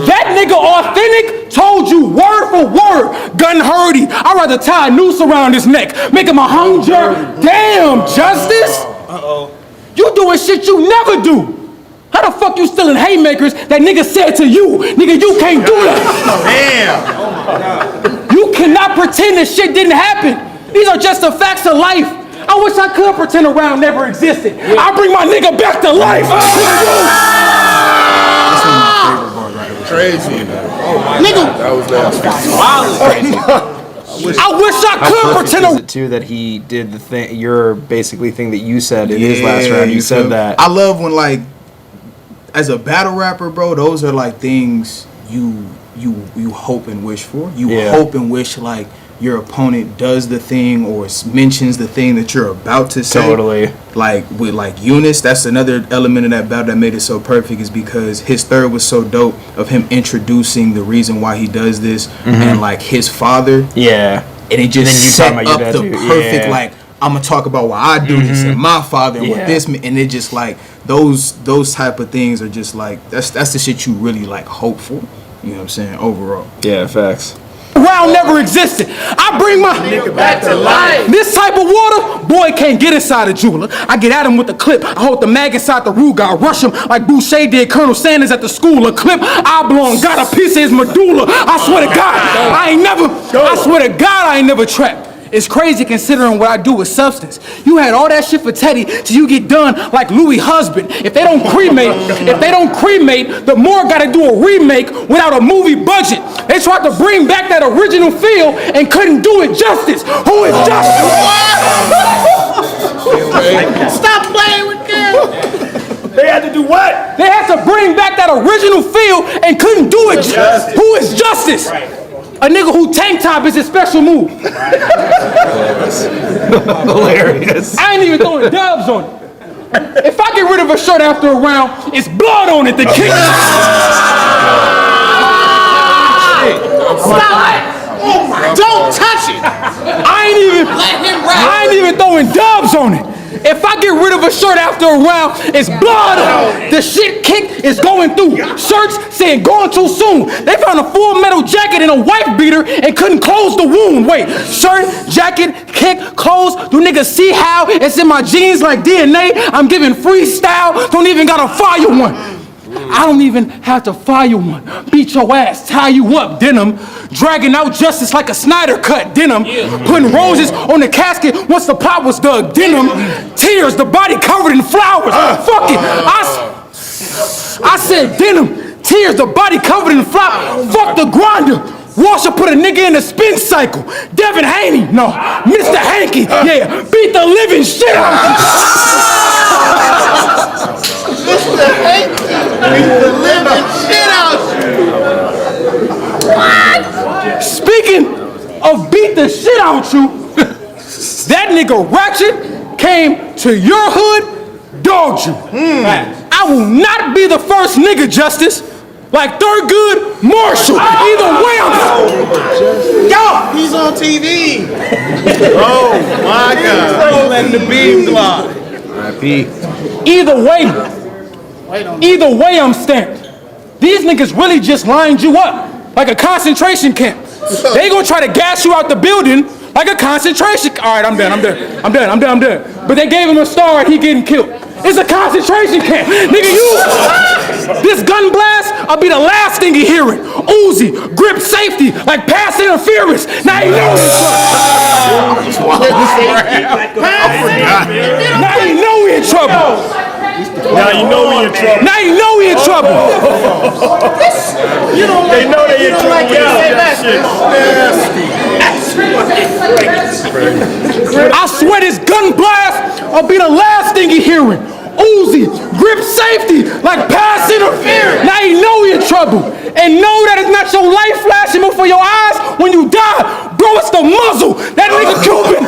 That nigga authentic told you word for word, gun hurdy. I'd rather tie a noose around his neck, make him a hung jerk. Damn, Justice. You doing shit you never do. How the fuck you stealing haymakers that nigga said to you? Nigga, you can't do that. Damn. You cannot pretend this shit didn't happen. These are just the facts of life. I wish I could pretend a round never existed. I bring my nigga back to life. Crazy. Nigga. I wish I could pretend Is it too that he did the thing, your basically thing that you said in his last round? You said that. I love when, like, as a battle rapper, bro, those are like things you hope and wish for. You hope and wish like your opponent does the thing or mentions the thing that you're about to say. Totally. Like with like Eunice, that's another element of that battle that made it so perfect, is because his third was so dope of him introducing the reason why he does this and like his father. Yeah. And it just set up the too. perfect like, I'm gonna talk about why I do this and my father and what this meant, and it just like those type of things are just like that's the shit you really like hope for. You know what I'm saying? Overall. Yeah, facts. round never existed. I bring my nigga back to life. This type of water, boy can't get inside a jeweler. I get at him with the clip. I hold the mag inside the Ruger. I rush him like Boucher did Colonel Sanders at the school. A clip oblong, got a piece of his medulla. I swear to God, I ain't never trapped. It's crazy considering what I do with substance. You had all that shit for Teddy till you get done like Louis' husband. If they don't cremate, the Moore gotta do a remake without a movie budget. They tried to bring back that original feel and couldn't do it justice. Who is justice? Stop playing with them. They had to do what? They had to bring back that original feel and couldn't do it. Justice. Who is justice? Right. A nigga who tank top is his special move. Hilarious. I ain't even throwing dubs on it. If I get rid of a shirt after a round, it's blood on it. The king. Stop. Don't touch it. I ain't even throwing dubs on it. If I get rid of a shirt after a round, it's blood on it. The shit kick is going through. Shirts saying going too soon. They found a full metal jacket and a wife beater and couldn't close the wound. Wait, shirt, jacket, kick, clothes. Do niggas see how it's in my jeans like DNA? I'm giving freestyle. Don't even gotta fire one. I don't even have to fire one. Beat your ass, tie you up, denim. Dragging out justice like a Snyder cut, denim. Putting roses on the casket once the pot was dug, denim. Tears, the body covered in flowers. Fuck it. I said denim. Tears, the body covered in flowers. Fuck the grinder. Washer put a nigga in a spin cycle. Devin Haney, no. Mr. Hanky, yeah. Beat the living shit out of you. Mr. Hanky. Beat the living shit out you. What? Speaking of beat the shit out you, that nigga Ratchet came to your hood, dogged you. I will not be the first nigga, Justice. Like Thurgood Marshall. Either way, Yo, he's on TV. Oh my God. He's letting the beam fly. R.I.P. Either way, I'm stamped. These niggas really just lined you up like a concentration camp. They gonna try to gas you out the building like a concentration. All right, I'm done. But they gave him a star and he getting killed. It's a concentration camp. Nigga, this gun blast, I'll be the last thing you hearing. Uzi, grip safety, like pass interference. Now you know we in trouble. Now you know we in trouble. Now you know we in trouble. They know they in trouble. I swear this gun blast I'll be the last thing you're hearing. Uzi, grip safety, like pass interference. Now you know you're in trouble. And know that it's not your life flashing before your eyes when you die. Bro, it's the muzzle. That nigga Cuban.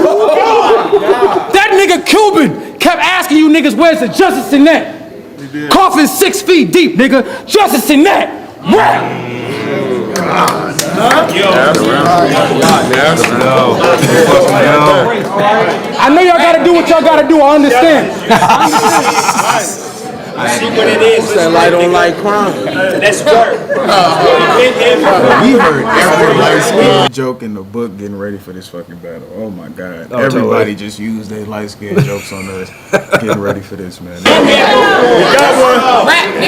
That nigga Cuban kept asking you niggas, where's the justice in that? Coffin 6 feet deep, nigga. Justice in that. Rap. I know y'all gotta do what y'all gotta do. I understand. See what it is. That light on light crime. That's work. We heard every light skin joke in the book getting ready for this fucking battle. Oh my god. Everybody just used their light skin jokes on us getting ready for this, man. We got one. We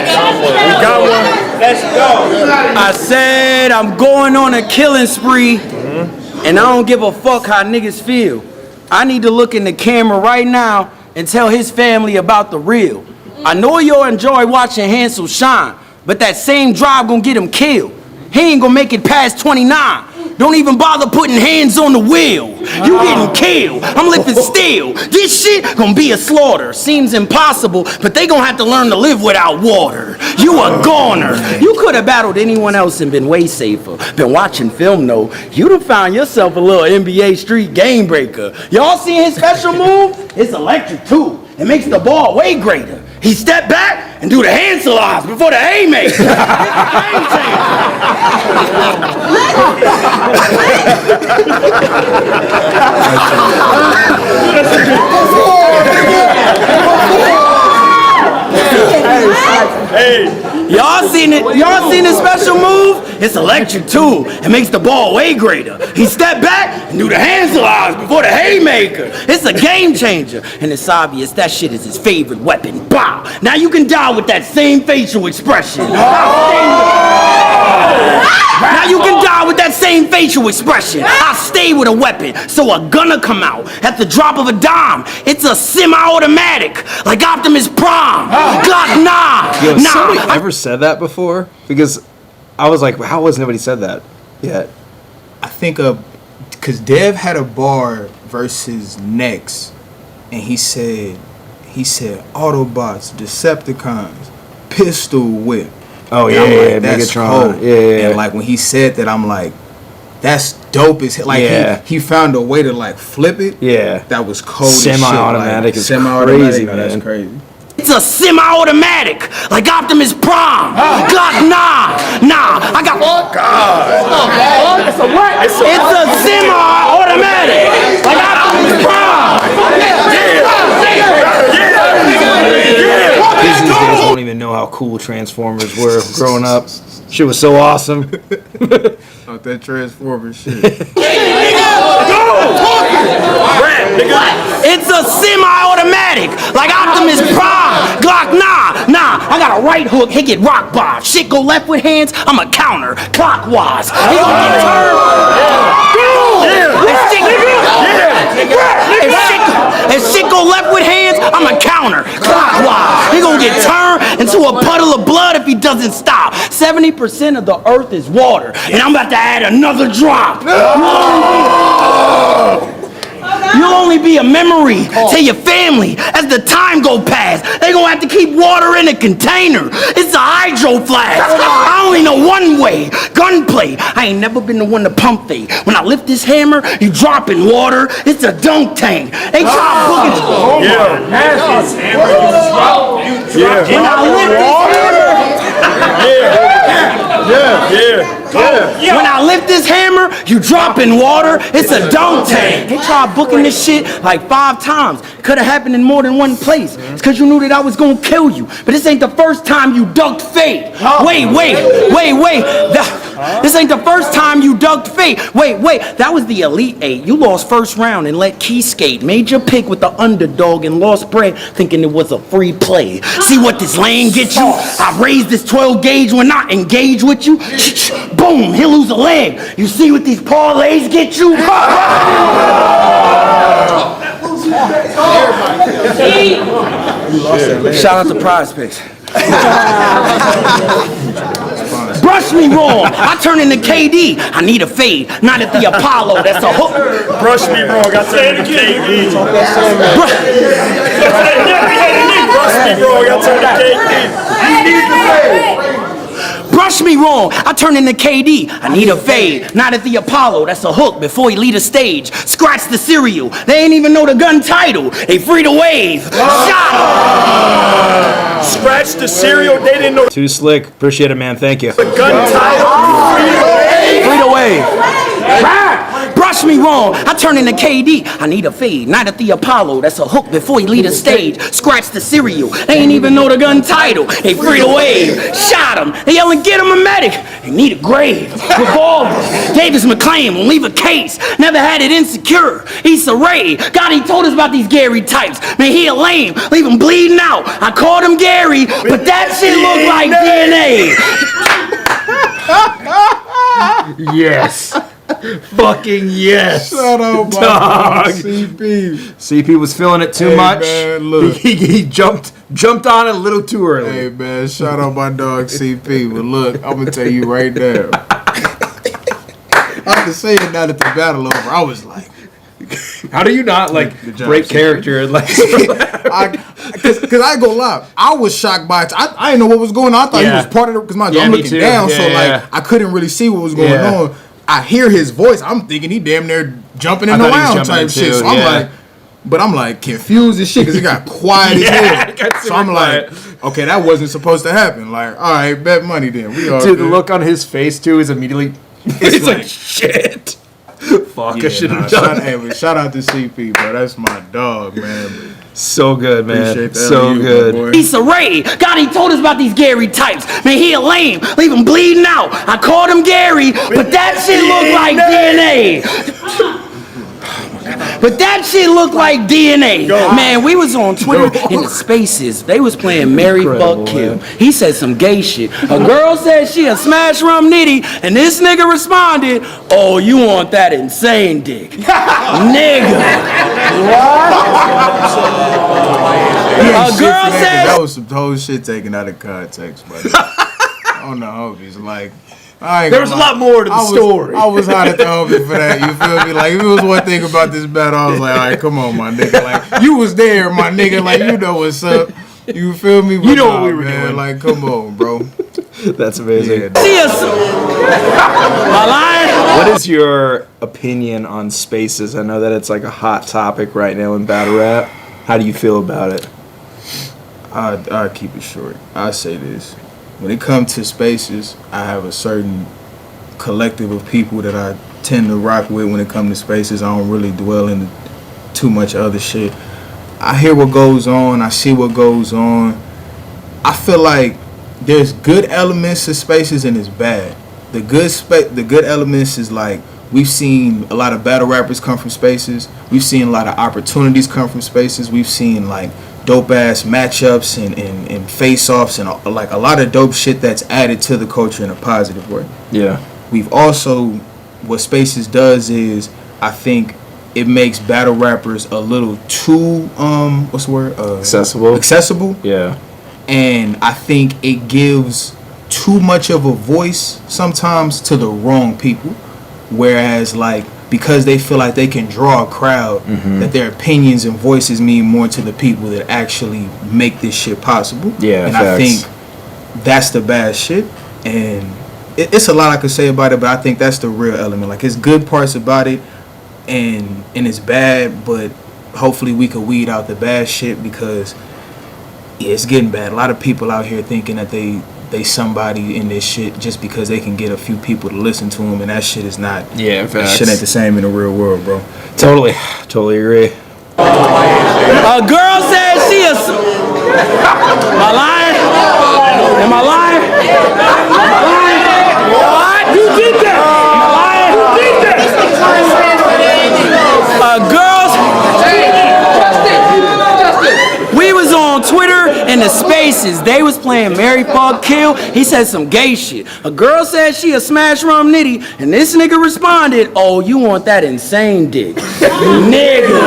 got one. Let's go. I said I'm going on a killing spree, and I don't give a fuck how niggas feel. I need to look in the camera right now and tell his family about the real. I know you'll enjoy watching Hansel shine, but that same drive gonna get him killed. He ain't gonna make it past 29. Don't even bother putting hands on the wheel. You getting killed. I'm lifting steel. This shit gonna be a slaughter. Seems impossible, but they gonna have to learn to live without water. You a goner. You could have battled anyone else and been way safer. Been watching film though. You'd have found yourself a little NBA street game breaker. Y'all seen his special move? It's electric too. It makes the ball way greater. He stepped back and do the Hansel eyes before the haymaker. Hey. Y'all seen it? Y'all seen his special move? It's electric too. It makes the ball way greater. He stepped back and do the Hansel eyes before the haymaker. It's a game changer. And it's obvious that shit is his favorite weapon. Bow. Now you can die with that same facial expression. Now you can die with that same facial expression. I stay with a weapon, so a gunner come out at the drop of a dime. It's a semi-automatic, like Optimus Prime. Glock 9. Yo, somebody ever said that before? Because I was like, how has nobody said that yet? I think because Dev had a bar versus Next, and he said Autobots, Decepticons, pistol whip. Oh And yeah, I'm like, yeah, that's Megatron. cold. Yeah. And like when he said that, I'm like, that's dope as hell. Like Yeah. he found a way to like flip it. Yeah. That was cold as shit. Semi-automatic is semi-automatic, crazy, no, that's man. crazy. It's a semi-automatic, like Optimus Prime. Glock 9. Nah, I got. Oh God. It's a semi-automatic, like Optimus Prime. Kids these days don't even know how cool Transformers were growing up. Shit was so awesome. Not that Transformer shit. It's a semi-automatic, like Optimus Prime. Glock 9. Nah, I got a right hook, hit it rock bottom. Shit go left with hands, I'm a counter clockwise. He gonna get turned. If shit go left with hands, I'm a counter clockwise. He gonna get turned into a puddle of blood if he doesn't stop. 70% of the earth is water, and I'm about to add another drop. You'll only be a memory to your family as the time go past. They gonna have to keep water in a container. It's a hydro flask. I only know one way, gunplay. I ain't never been the one to pump fake. When I lift this hammer, you drop in water. It's a dunk tank. They try booking. When I lift this hammer. When I lift this hammer, you drop in water. It's a dunk tank. They tried booking this shit like 5 times. Could have happened in more than one place. It's because you knew that I was gonna kill you. But this ain't the first time you ducked fate. Wait. This ain't the first time you ducked fate. Wait. That was the Elite 8. You lost first round and let Key skate. Made your pick with the underdog and lost bread thinking it was a free play. See what this lane get you? I raised this 12 gauge when I engage with you. Boom, he'll lose a leg. You see what these parlays get you? Shout out to Prize Picks. Bro, Brush me wrong, I turn into KD. I need a fade, not at the Apollo. That's a hook. Brush me wrong, I turned into KD. Brush me wrong, I turned to KD. Brush me wrong, I turn into KD. I need a fade, not at the Apollo. That's a hook before he lead a stage. Scratch the cereal, they ain't even know the gun title. They free to wave. Shot him. Scratch the cereal, they didn't know Too slick. Appreciate it, man. Thank you. the gun title. Free to wave. Brush me wrong, I turn into KD. I need a fade, not at the Apollo. That's a hook before he lead a stage. Scratch the cereal, they ain't even know the gun title. They free to wave. Shot him, they yelling, get him a medic. They need a grave. Revolver, Davis McClain won't leave a case. Never had it insecure. Issa Rae, God, he told us about these Gary types. Man, he a lame, leave him bleeding out. I called him Gary, but that shit look like DNA. Yes. Fucking yes. Shout out, my Dog. CP. CP was feeling it too Hey, much. man, look. He jumped on it a little too early. Hey, man, shout out my dog CP. But look, I'm going to tell you right now. I have to say it now that the battle over. I was like, How do you not like Good job, break CP. character and like? Because I go live. I was shocked by it. I didn't know what was going on. I thought he Yeah. was part of it because Yeah, I'm me looking too. down. Yeah, So, yeah. I couldn't really see what was going Yeah. on. I hear his voice. I'm thinking he damn near jumping in I the thought he was round jumping type in shit. too, So I'm yeah. like, but I'm like confused as shit because it got quiet Yeah, as hell. it got So super I'm like, quiet. okay, that wasn't supposed to happen. Like, all right, bet money then. We all Dude, the good. look on his face too is immediately. It's like shit. Fuck, I should have done. Shout out to CP, bro. That's my dog, man. So good, man. Appreciate that. So You, my good. boy. Issa Rae, God, he told us about these Gary types. Man, he a lame, leave him bleeding out. I called him Gary, but that shit look like DNA. But that shit looked like DNA. Man, we was on Twitter in the spaces. They was playing Mary Incredible, Fuck Kill. man. He said some gay shit. A girl said she a smash rum nitty, and this nigga responded, oh, you want that insane dick. Nigga. A girl said That was some whole shit taken out of context, buddy. On the Hobies, like. I ain't There gonna was a lie. lot more to the story. I was hot at the Hobies for that. You feel me? Like, if it was one thing about this battle, I was like, all right, come on, my nigga. Like, you was there, my nigga. Like, you know what's up. You feel me? You know But what we nah, were man, doing. Like, come on, bro. That's amazing. Yeah, she a... Am I lying? What is your opinion on spaces? I know that it's like a hot topic right now in battle rap. How do you feel about it? I'll keep it short. I say this. When it comes to spaces, I have a certain collective of people that I tend to rock with when it comes to spaces. I don't really dwell into too much other shit. I hear what goes on. I see what goes on. I feel like there's good elements to spaces and it's bad. The good elements is like we've seen a lot of battle rappers come from spaces. We've seen a lot of opportunities come from spaces. We've seen like dope ass matchups and face offs and like a lot of dope shit that's added to the culture in a positive way. Yeah. We've also, what Spaces does is, I think it makes battle rappers a little too what's the word? Accessible. Yeah. And I think it gives too much of a voice sometimes to the wrong people. Whereas like because they feel like they can draw a crowd, that their opinions and voices mean more to the people that actually make this shit possible. Yeah, and facts. I think that's the bad shit. And it's a lot I could say about it, but I think that's the real element. Like, it's good parts about it, and it's bad, but hopefully we could weed out the bad shit because yeah, it's getting bad. A lot of people out here thinking that they somebody in this shit just because they can get a few people to listen to them, and that shit is not. Yeah, That facts. shit ain't the same in the real world, bro. Totally agree. A girl said she a... Am I lying? Am I lying? Am I lying? What? You did that! Am I lying? You did that! Girls... We was on Twitter in the spaces. They was playing Mary Fuck Kill. He said some gay shit. A girl said she a smash rum nitty, and this nigga responded, oh, you want that insane dick. Nigga.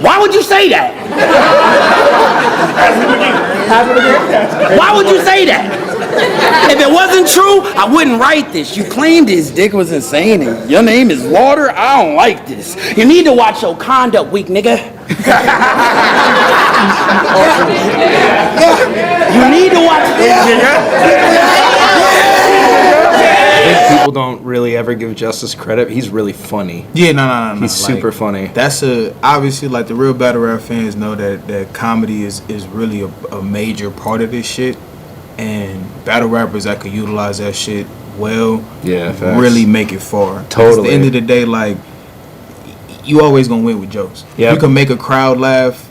Why would you say that? Why would you say that? If it wasn't true, I wouldn't write this. You claimed his dick was insane and your name is Water. I don't like this. You need to watch your conduct, weak nigga. You need to watch I think people don't really ever give Justice credit. He's really funny. Yeah, no. He's super funny. That's obviously like the real battle rap fans know that comedy is really a major part of this shit, and battle rappers that could utilize that shit well, facts. really make it far. Totally. At the end of the day, like you always gonna win with jokes. Yeah. You can make a crowd laugh,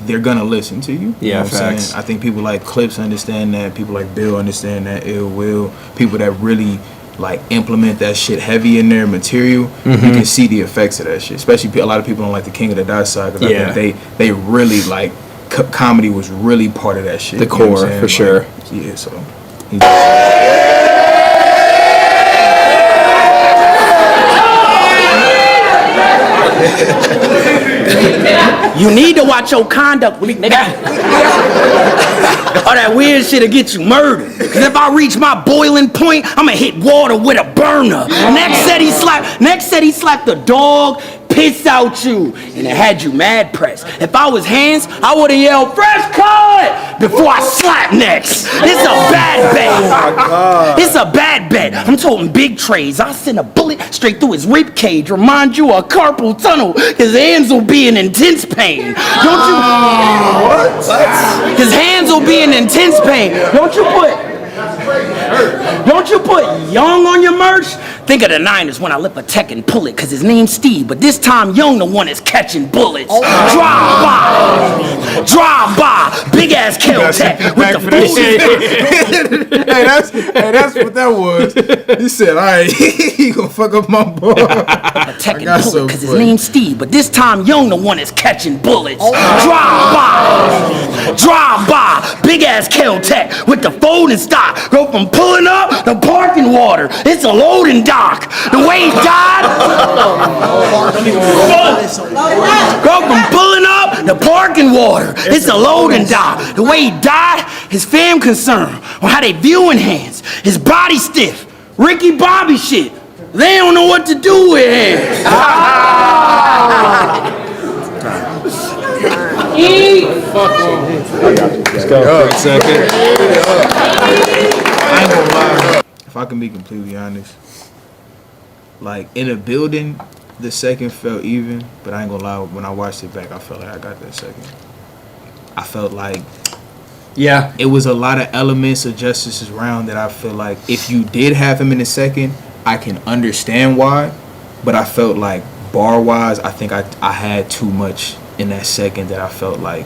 they're gonna listen to you. Yeah, know what I'm facts. saying? I think people like Clips understand that. People like Bill understand that. Ill Will. People that really like implement that shit heavy in their material. You can see the effects of that shit. Especially a lot of people don't like the King of the Dot side because I think they really like comedy was really part of that shit. The core, for sure. Yeah, so. You need to watch your conduct, weak nigga. All that weird shit'll get you murdered. Cause if I reach my boiling point, I'ma hit Water with a burner. Next said he slapped the dog, pissed out you, and it had you mad pressed. If I was Hands, I would've yelled, fresh cut! Before I slap next. It's a bad bet. It's a bad bet. I'm toting big trays. I'll send a bullet straight through his rib cage. Remind you of carpal tunnel. His hands will be in intense pain. Don't you? What? His hands will be in intense pain. Don't you put Young on your merch? Think of the Niners when I lip a tech and pull it, cause his name's Steve, but this time Young the one is catching bullets. Drive by, big ass kill tech with the food. Hey, that's what that was. He said, all right, he gonna fuck up my boy. Tech and pull it, cause his name's Steve, but this time Young the one is catching bullets. Drive by, big ass kill tech with the folding stock. Go from pulling up to parking water. It's a loading dock. The way he died. Go from pulling up to parking water. It's a loading dock. The way he died, his fam concerned on how they viewing Hands. His body stiff. Ricky Bobby shit. They don't know what to do with Hands. Let's go. Wait a second. I ain't gonna lie. If I can be completely honest, like in a building, the second felt even, but I ain't gonna lie, when I watched it back, I felt like I got that second. I felt like it was a lot of elements of Justice's round that I feel like if you did have him in the second, I can understand why, but I felt like bar wise, I think I had too much in that second that I felt like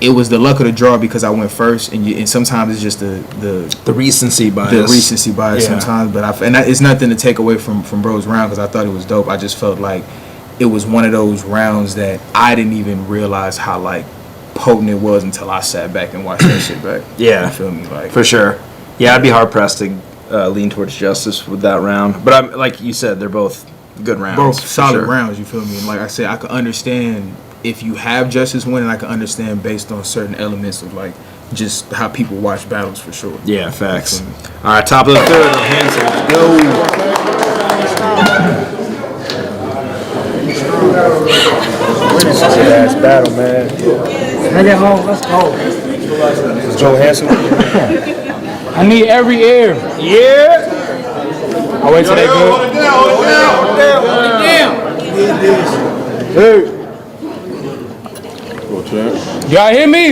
it was the luck of the draw because I went first, and sometimes it's just the recency bias. The recency bias sometimes, but it's nothing to take away from Bro's round because I thought it was dope. I just felt like it was one of those rounds that I didn't even realize how like potent it was until I sat back and watched that shit back. Yeah, you feel me? Like for sure. Yeah, I'd be hard pressed to lean towards Justice with that round, but I'm like you said, they're both good rounds. Both solid rounds. You feel me? And like I said, I could understand. If you have Justice winning, I can understand based on certain elements of like just how people watch battles for sure. Yeah, facts. All right, top of the third of Hansel. Go. Ass battle, man. Bring it home. Let's go. Let's go, Hansel. I need every air. Yeah. I'll wait till they good. Hold it down. Hey. Y'all hear me?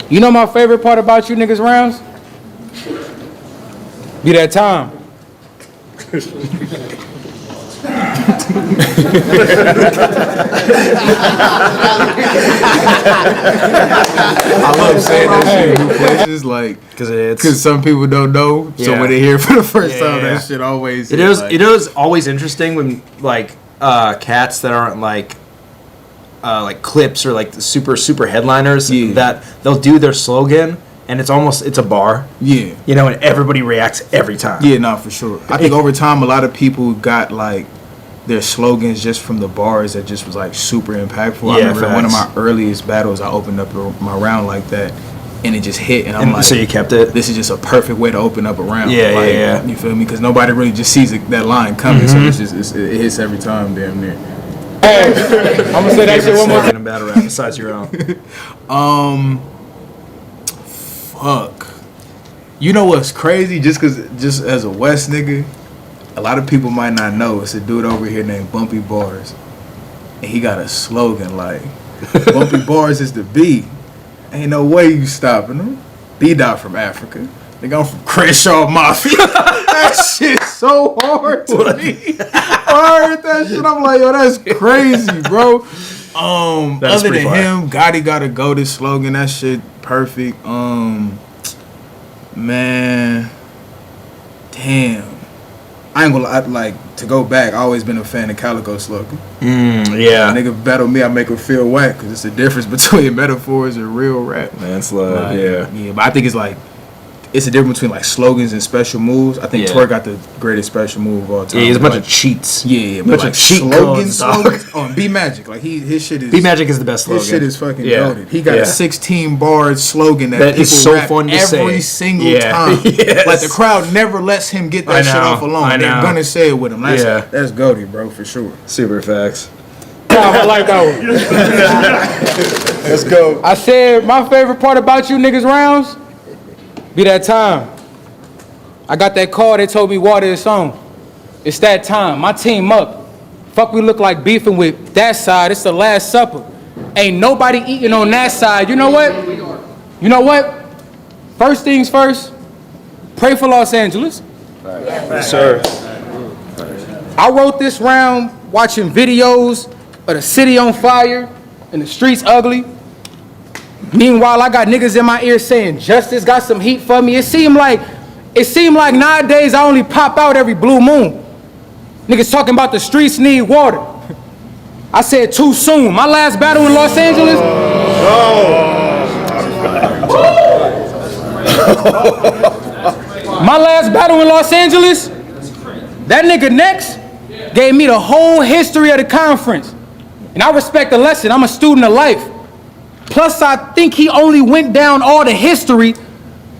You know my favorite part about you niggas rounds? Be that time. I love saying that shit in new places, like because some people don't know. So when they hear it for the first time, that shit always. It is always interesting when like cats that aren't like clips or like the super headliners that they'll do their slogan and it's a bar. Yeah. You know, and everybody reacts every time. Yeah, no, for sure. I think over time a lot of people got like their slogans just from the bars that just was like super impactful. I remember one of my earliest battles I opened up my round like that and it just hit, and I'm like, so you kept it. This is just a perfect way to open up a round. Yeah, like, yeah. You feel me? Because nobody really just sees that line coming, so it's just it hits every time, damn near. I'm gonna say that shit one more time. In a battle rap besides your own. Fuck. You know what's crazy? Just as a West nigga, a lot of people might not know. It's a dude over here named Bumpy Bars, and he got a slogan like, "Bumpy Bars is the beat. Ain't no way you stopping him." B-Dot from Africa. Nigga, I'm from Crenshaw Mafia. That shit's so hard to me. I heard that shit. I'm like, yo, that's crazy, bro. That's Other than pretty fire. him, Gotti gotta go. This slogan, that shit perfect. Man, damn. I ain't gonna lie, like, to go back, I always been a fan of Calico slogan. Yeah. Nigga battle me, I make him feel whack, because it's the difference between metaphors and real rap. Man's love. Like, Yeah. Yeah, but I think it's like, it's a difference between like slogans and special moves. I think Yeah. Twerk got the greatest special move of all time. Yeah, he's a bunch Like, of cheats. Yeah, but bunch like of cheat slogans. codes, dog. Oh, and B Magic, like his shit is. B Magic is the best slogan. His shit is fucking Yeah. goated. He got Yeah. a 16 bar slogan that That people is so rap fun to every say. single Yeah. time. Yes. Like the crowd never lets him get that I shit know, off alone. I They're know. gonna say it with him. That's Yeah. that's goated, bro, for sure. Super facts. I like that one. Let's go. I said my favorite part about you niggas rounds be that time. I got that call, they told me water is on. It's that time. My team up. Fuck, we look like beefing with that side. It's the Last Supper. Ain't nobody eating on that side. You know what? You know what? First things first, pray for Los Angeles. Yes, sir. I wrote this round watching videos of the city on fire and the streets ugly. Meanwhile, I got niggas in my ear saying justice got some heat for me. It seemed like nowadays I only pop out every blue moon. Niggas talking about the streets need water. I said too soon. My last battle in Los Angeles. My last battle in Los Angeles, that nigga next gave me the whole history of the conference. And I respect the lesson. I'm a student of life. Plus, I think he only went down all the history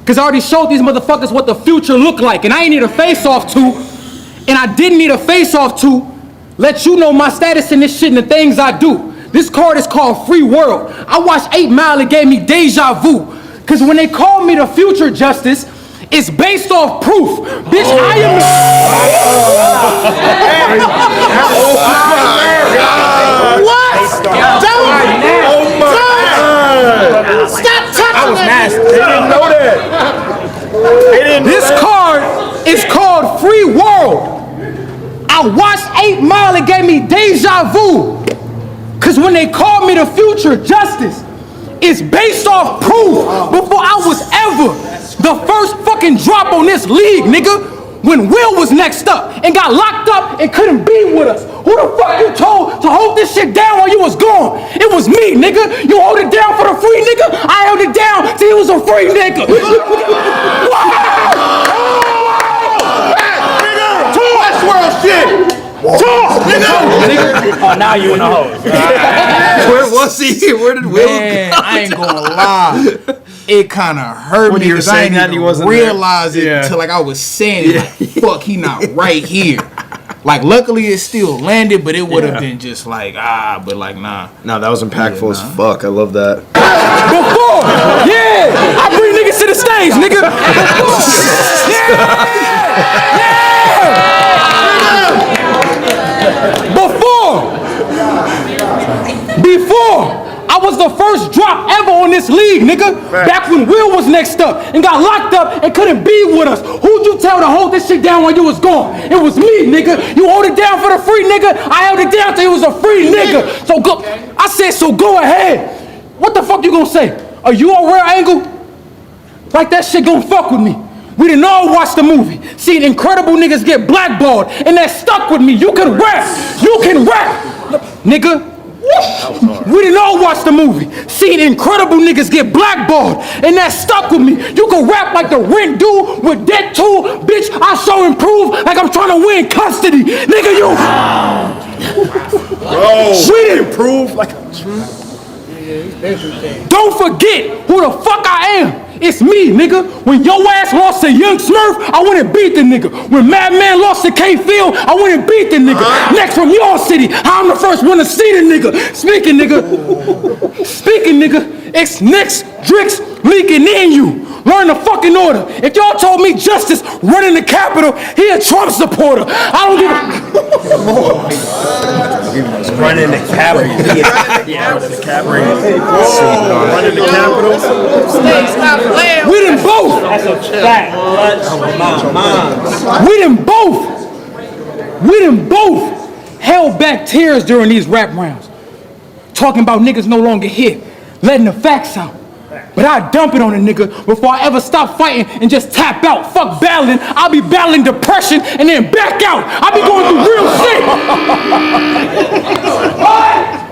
because I already showed these motherfuckers what the future looked like. And I ain't need a face-off to, and I didn't need a face-off to let you know my status in this shit and the things I do. This card is called Free World. I watched 8 Mile, it gave me deja vu. Because when they call me the future justice, it's based off proof. Bitch, I am What? Stop touching I was nasty. They didn't know that. They didn't know This that. card is called Free World. I watched 8 Mile, it gave me deja vu. Cause when they called me the future justice, it's based off proof before I was ever the first fucking drop on this league, nigga. When Will was next up and got locked up and couldn't be with us. Who the fuck you told to hold this shit down while you was gone? It was me, nigga. You hold it down for the free nigga? I held it down till he was a free nigga. Westworld shit. Talk, nigga. Oh, now you in the hole. Where was he? Where did Will Man, go? I ain't gonna lie. It kind of hurt When me you were because I saying didn't that, he even wasn't there. realize it Yeah. until like I was saying it. Like, fuck, he not right here. Like, luckily it still landed, but it would have Yeah. been just like, but like, nah. No, that was impactful as fuck. I love that. Before, yeah, I bring niggas to the stage, nigga. Before, I was the first drop ever on this league, nigga. Back when Will was next up and got locked up and couldn't be with us. Who'd you tell to hold this shit down when you was gone? It was me, nigga. You hold it down for the free nigga. I held it down till he was a free nigga. So go. I said, so go ahead. What the fuck you gonna say? Are you a rare angle? Like that shit gon' fuck with me. We didn't all watch the movie. Seen incredible niggas get blackballed, and that stuck with me. You can rap. You can rap. Nigga. We didn't all watch the movie. Seen incredible niggas get blackballed, and that stuck with me. You can rap like the Rent dude with Debt 2. Bitch, I so improve like I'm trying to win custody. Nigga, you. Bro, We didn't improve like Don't forget who the fuck I am. It's me, nigga. When your ass lost to Young Smurf, I went and beat the nigga. When Madman lost to K-Field, I went and beat the nigga. Next from your city, I'm the first one to see the nigga. Speaking, nigga, it's Knicks, Drix, leaking in you. Learn the fucking order. If y'all told me Justice running the Capitol, he a Trump supporter. I don't give a... Running the Capitol. Yeah, running the Capitol. Running the Capitol. We done both. That's a fact. We done both held back tears during these rap rounds. Talking about niggas no longer here, letting the facts out. But I dump it on a nigga before I ever stop fighting and just tap out. Fuck battling. I'll be battling depression and then back out. I'll be going through real shit.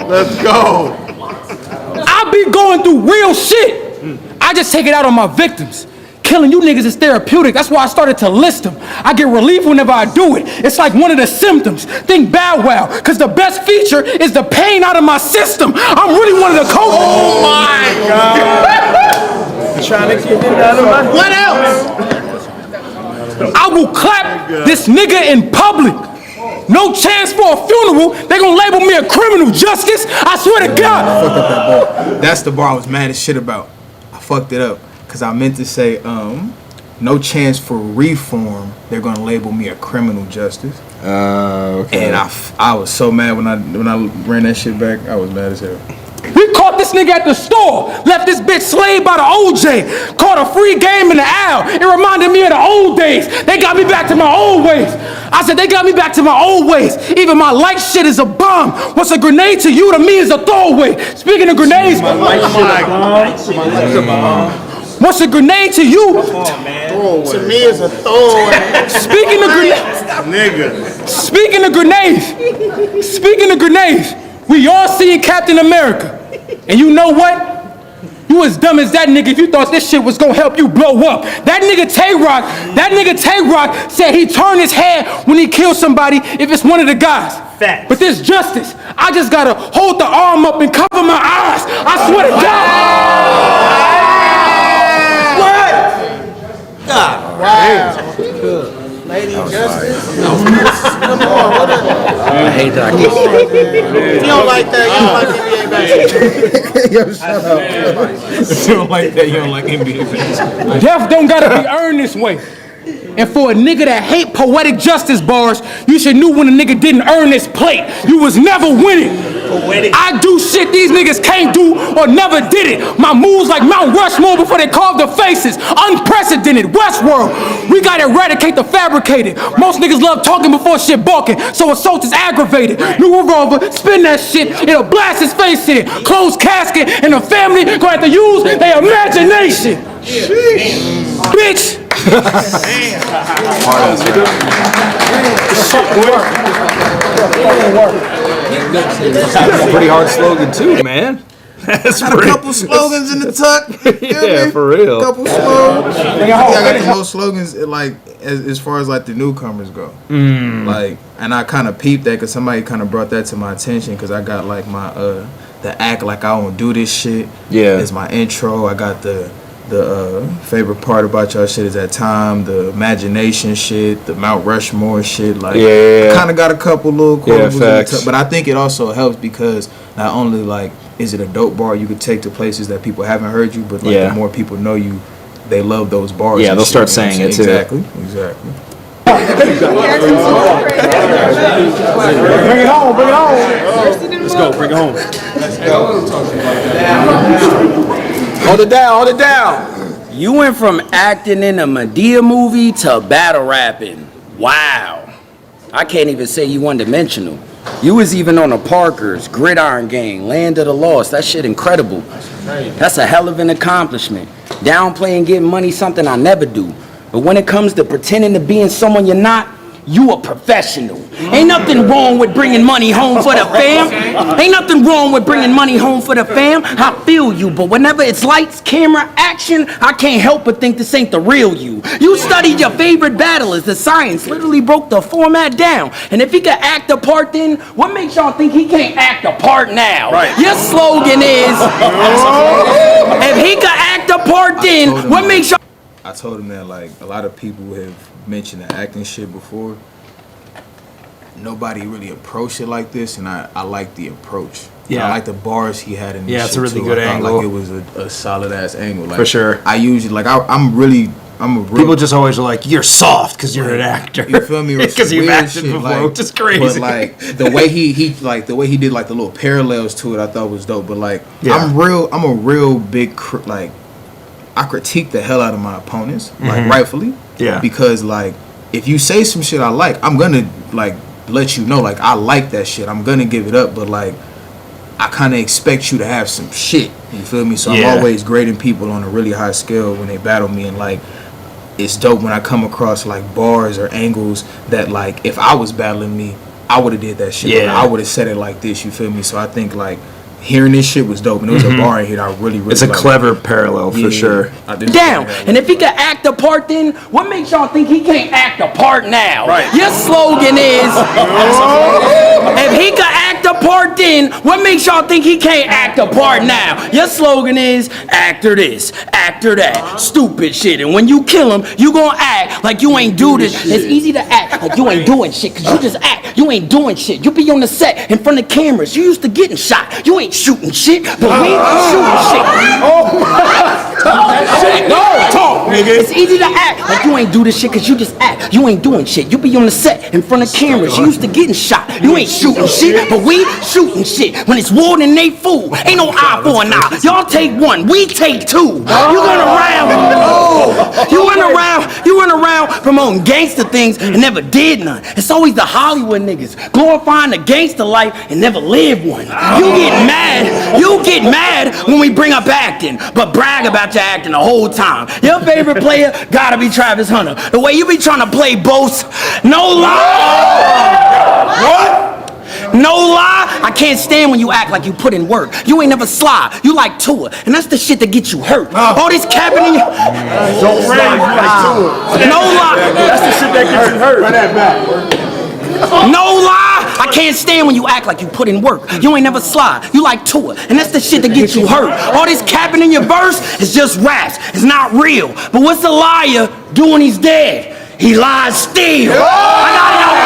Let's go. I'll be going through real shit. I just take it out on my victims. Killing you niggas is therapeutic. That's why I started to list them. I get relief whenever I do it. It's like one of the symptoms. Think Bow Wow, because the best feature is the pain out of my system. I'm really one of the coaches. Oh my God. Trying to get it out of my... What else? I will clap this nigga in public. No chance for a funeral. They gonna label me a criminal, Justice. I swear to God. I fucked up that bar. That's the bar I was mad as shit about. I fucked it up. Because I meant to say, no chance for reform. They're going to label me a criminal, Justice. Okay. And I was so mad when I ran that shit back. I was mad as hell. We caught this nigga at the store. Left this bitch slaved by the OJ. Caught a free game in the aisle. It reminded me of the old days. They got me back to my old ways. I said, they got me back to my old ways. Even my light shit is a bomb. What's a grenade to you, to me, is a throwaway. Speaking of grenades, what's a grenade to you? To me, it's a throwaway. Speaking of grenades, Nigga. Speaking of grenades, we all seen Captain America. And you know what? You as dumb as that nigga if you thought this shit was gonna help you blow up. That nigga Tay-Rock said he turned his head when he killed somebody if it's one of the guys. Facts. But this Justice, I just gotta hold the arm up and cover my eyes. I swear to God. Wow. Lady Justice. Come on, what a... I hate that. You don't like that, you don't like NBA basketball. Yo, shut up. If you don't like that, you don't like NBA basketball. Death don't gotta be earned this way. And for a nigga that hate poetic justice bars, you should knew when a nigga didn't earn this plate. You was never winning. I do shit these niggas can't do or never did it. My moves like Mount Rushmore before they carved their faces. Unprecedented. Westworld. We gotta eradicate the fabricated. Most niggas love talking before shit balking, so assault is aggravated. New revolver, spin that shit, it'll blast his face in. Closed casket, and the family gonna have to use their imagination. Bitch. Pretty hard slogan too, man. That's A couple slogans in the tuck. Yeah, for real. A couple slogans. I got these whole slogans like as far as like the newcomers go. Like, and I kind of peeped that because somebody kind of brought that to my attention because I got like my the act like I won't do this shit. Yeah. Is my intro. I got the favorite part about y'all shit is that time, the imagination shit, the Mount Rushmore shit. Like, yeah. Kind of got a couple little quotables, facts. but I think it also helps because not only like is it a dope bar you could take to places that people haven't heard you, but like the more people know you, they love those bars. Yeah, and they'll shit, start you know saying it too. Exactly. Bring it home, bring it home. Let's go, bring it home. Hold it down. You went from acting in a Medea movie to battle rapping. Wow. I can't even say you one-dimensional. You was even on the Parkers, Gridiron Gang, Land of the Lost. That shit incredible. That's a hell of an accomplishment. Downplaying getting money, something I never do. But when it comes to pretending to being someone you're not, You a professional. Ain't nothing wrong with bringing money home for the fam. Ain't nothing wrong with bringing money home for the fam. I feel you, but whenever it's lights, camera, action, I can't help but think this ain't the real you. You studied your favorite battlers. The science literally broke the format down. And if he could act the part then, what makes y'all think he can't act the part now? Right. Your slogan is, if he could act the part then, what makes y'all... I told him that like a lot of people have mentioned the acting shit before. Nobody really approached it like this, and I like the approach. Yeah. I like the bars he had in this Yeah, it's a shit, really too. good I thought, angle. Like it was a solid ass angle. Like, For sure. I usually like I'm a real People just always are like, you're soft because you're an actor. You feel me? Because you've Weird acted shit, before, like, which is crazy. But like the way he like the way he did like the little parallels to it, I thought was dope. But like Yeah. I'm a real big like I critique the hell out of my opponents, like rightfully. Yeah. Because like if you say some shit I like, I'm gonna like let you know like I like that shit. I'm gonna give it up, but like I kind of expect you to have some shit. You feel me? So Yeah. I'm always grading people on a really high scale when they battle me, and like it's dope when I come across like bars or angles that like if I was battling me, I would have did that shit. Yeah. I would have said it like this. You feel me? So I think like hearing this shit was dope, and there was a bar in here that I really It's a like. clever parallel for sure. I did down. And if he could act the part then, what makes y'all think he can't act the part now? Right. Your slogan is, if he could act the part then, what makes y'all think he can't act the part now? Your slogan is, actor this, actor that, stupid shit. And when you kill him, you gonna act like you ain't do this. It's easy to act like you ain't doing shit, cause you just act. You ain't doing shit. You be on the set in front of cameras. You used to getting shot. You ain't shooting shit, but we shooting shit. Talk, nigga. It's easy to act like you ain't do this shit cause you just act. You ain't doing shit. You be on the set in front of cameras. You used to getting shot. You ain't shooting shit, but we shooting shit. When it's war, then they fool. Ain't no eye for an eye. Y'all take one, we take two. You run around promoting gangster things and never did none. It's always the Hollywood niggas glorifying the gangster life and never lived one. You get mad when we bring up acting, but brag about your acting the whole time. Your favorite player gotta be Travis Hunter. The way you be trying to play both, no lie. What? No lie, I can't stand when you act like you put in work. You ain't never slide. You like Tua, and that's the shit that gets you hurt. All this capping in you. Don't rave like Tua. No lie. That's the shit that gets you hurt. No lie, I can't stand when you act like you put in work. You ain't never slide. You like Tua, and that's the shit that gets you hurt. All this capping in your verse is just raps. It's not real. But what's a liar do when he's dead? He lies still. I got it out.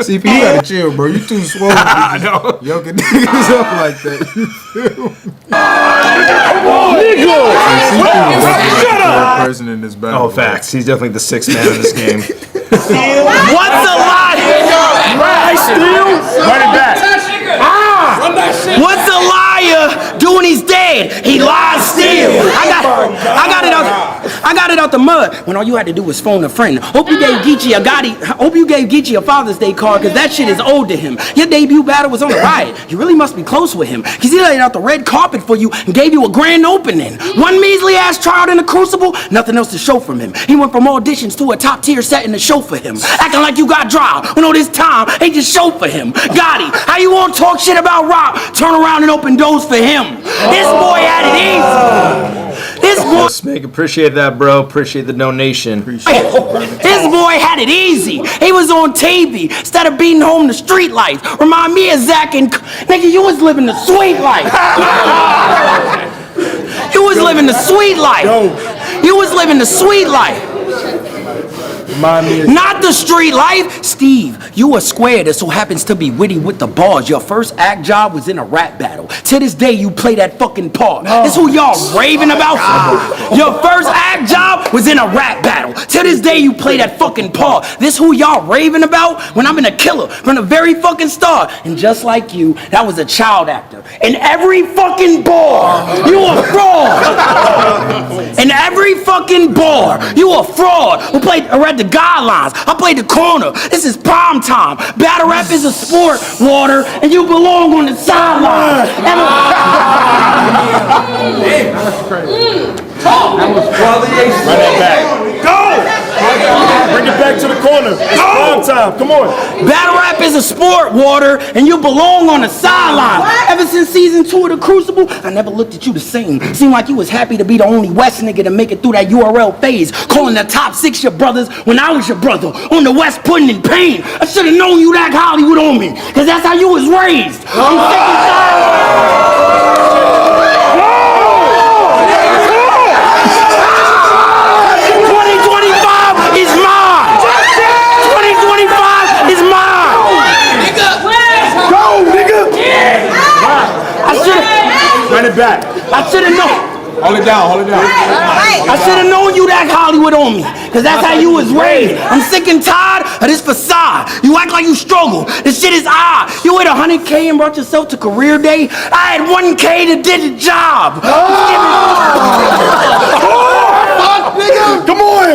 CP, you gotta chill, bro. You too swole. I know. Yo, can niggas up like that. You feel me? Shut up. Person in this battle. Oh, facts. He's definitely the sixth man in this game. What's a liar? Run it back. What's a liar do when he's dead? He lies still. I got it out the mud when all you had to do was phone a friend. Hope you gave Geechee a Father's Day card because that shit is old to him. Your debut battle was on the riot. You really must be close with him because he laid out the red carpet for you and gave you a grand opening. One measly ass child in the crucible, nothing else to show from him. He went from auditions to a top tier setting to show for him. Acting like you got dry when all this time ain't just show for him. Gotti, how you want to talk shit about Rob? Turn around and open doors for him. This boy had it easy. This boy. Smig, appreciate that, bro. Appreciate the donation. This boy had it easy. He was on TV instead of beating home the street lights. Remind me of Zach and nigga, you was living the sweet life. You was living the sweet life. You was living the sweet life. Not the street life. Steve, you a square that so happens to be witty with the bars. Your first act job was in a rap battle. To this day, you play that fucking part. That's who y'all raving about. Your first act job was in a rap battle. To this day, you play that fucking part. This who y'all raving about when I'm in a killer from the very fucking start. And just like you, that was a child actor. In every fucking bar, you a fraud. In every fucking fucking bar. You a fraud who read the guidelines. I played the corner. This is prime time. Battle rap is a sport, Water, and you belong on the sideline. Run that back. Go! Bring it back to the corner. It's prime time. Come on. Battle rap is a sport, Water, and you belong on the sideline. Ever since season 2 of The Crucible, I never looked at you the same. Seemed like you was happy to be the only West nigga to make it through that URL phase. Calling the top 6 your brothers when I was your brother. On the West putting in pain. I should have known you like Hollywood on me, cause that's how you was raised. I'm sick and tired. 2025 is mine. 2025 is mine. Go, nigga. Run it back. I should have known. Hold it down, hold it down. I should have known you that Hollywood on me, cause that's how you was raised. I'm sick and tired of this facade. You act like you struggle. This shit is odd. You hit 100K and brought yourself to career day. I had 1K that did the job. Come on.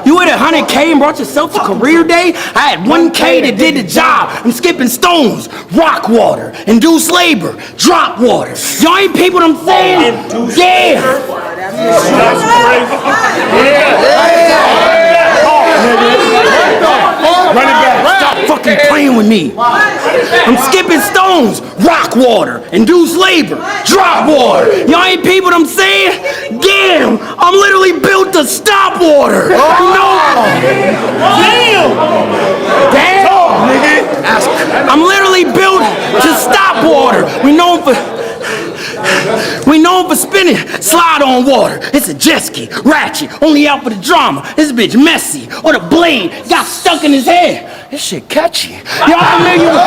You hit 100K and brought yourself to career day. I had 1K that did the job. I'm skipping stones, rock water, induced labor, drop water. Y'all ain't people I'm saying? Yeah. That's crazy. Run it back. Stop fucking playing with me. I'm skipping stones, rock water, induced labor, drop water. Y'all ain't people I'm saying? Damn, I'm literally built to stop water. You know? Damn. I'm literally built to stop water. We known for spinning, slide on water. It's a jet ski, ratchet, only out for the drama. This bitch messy, or the blade got stuck in his head. This shit catchy. Y'all familiar with?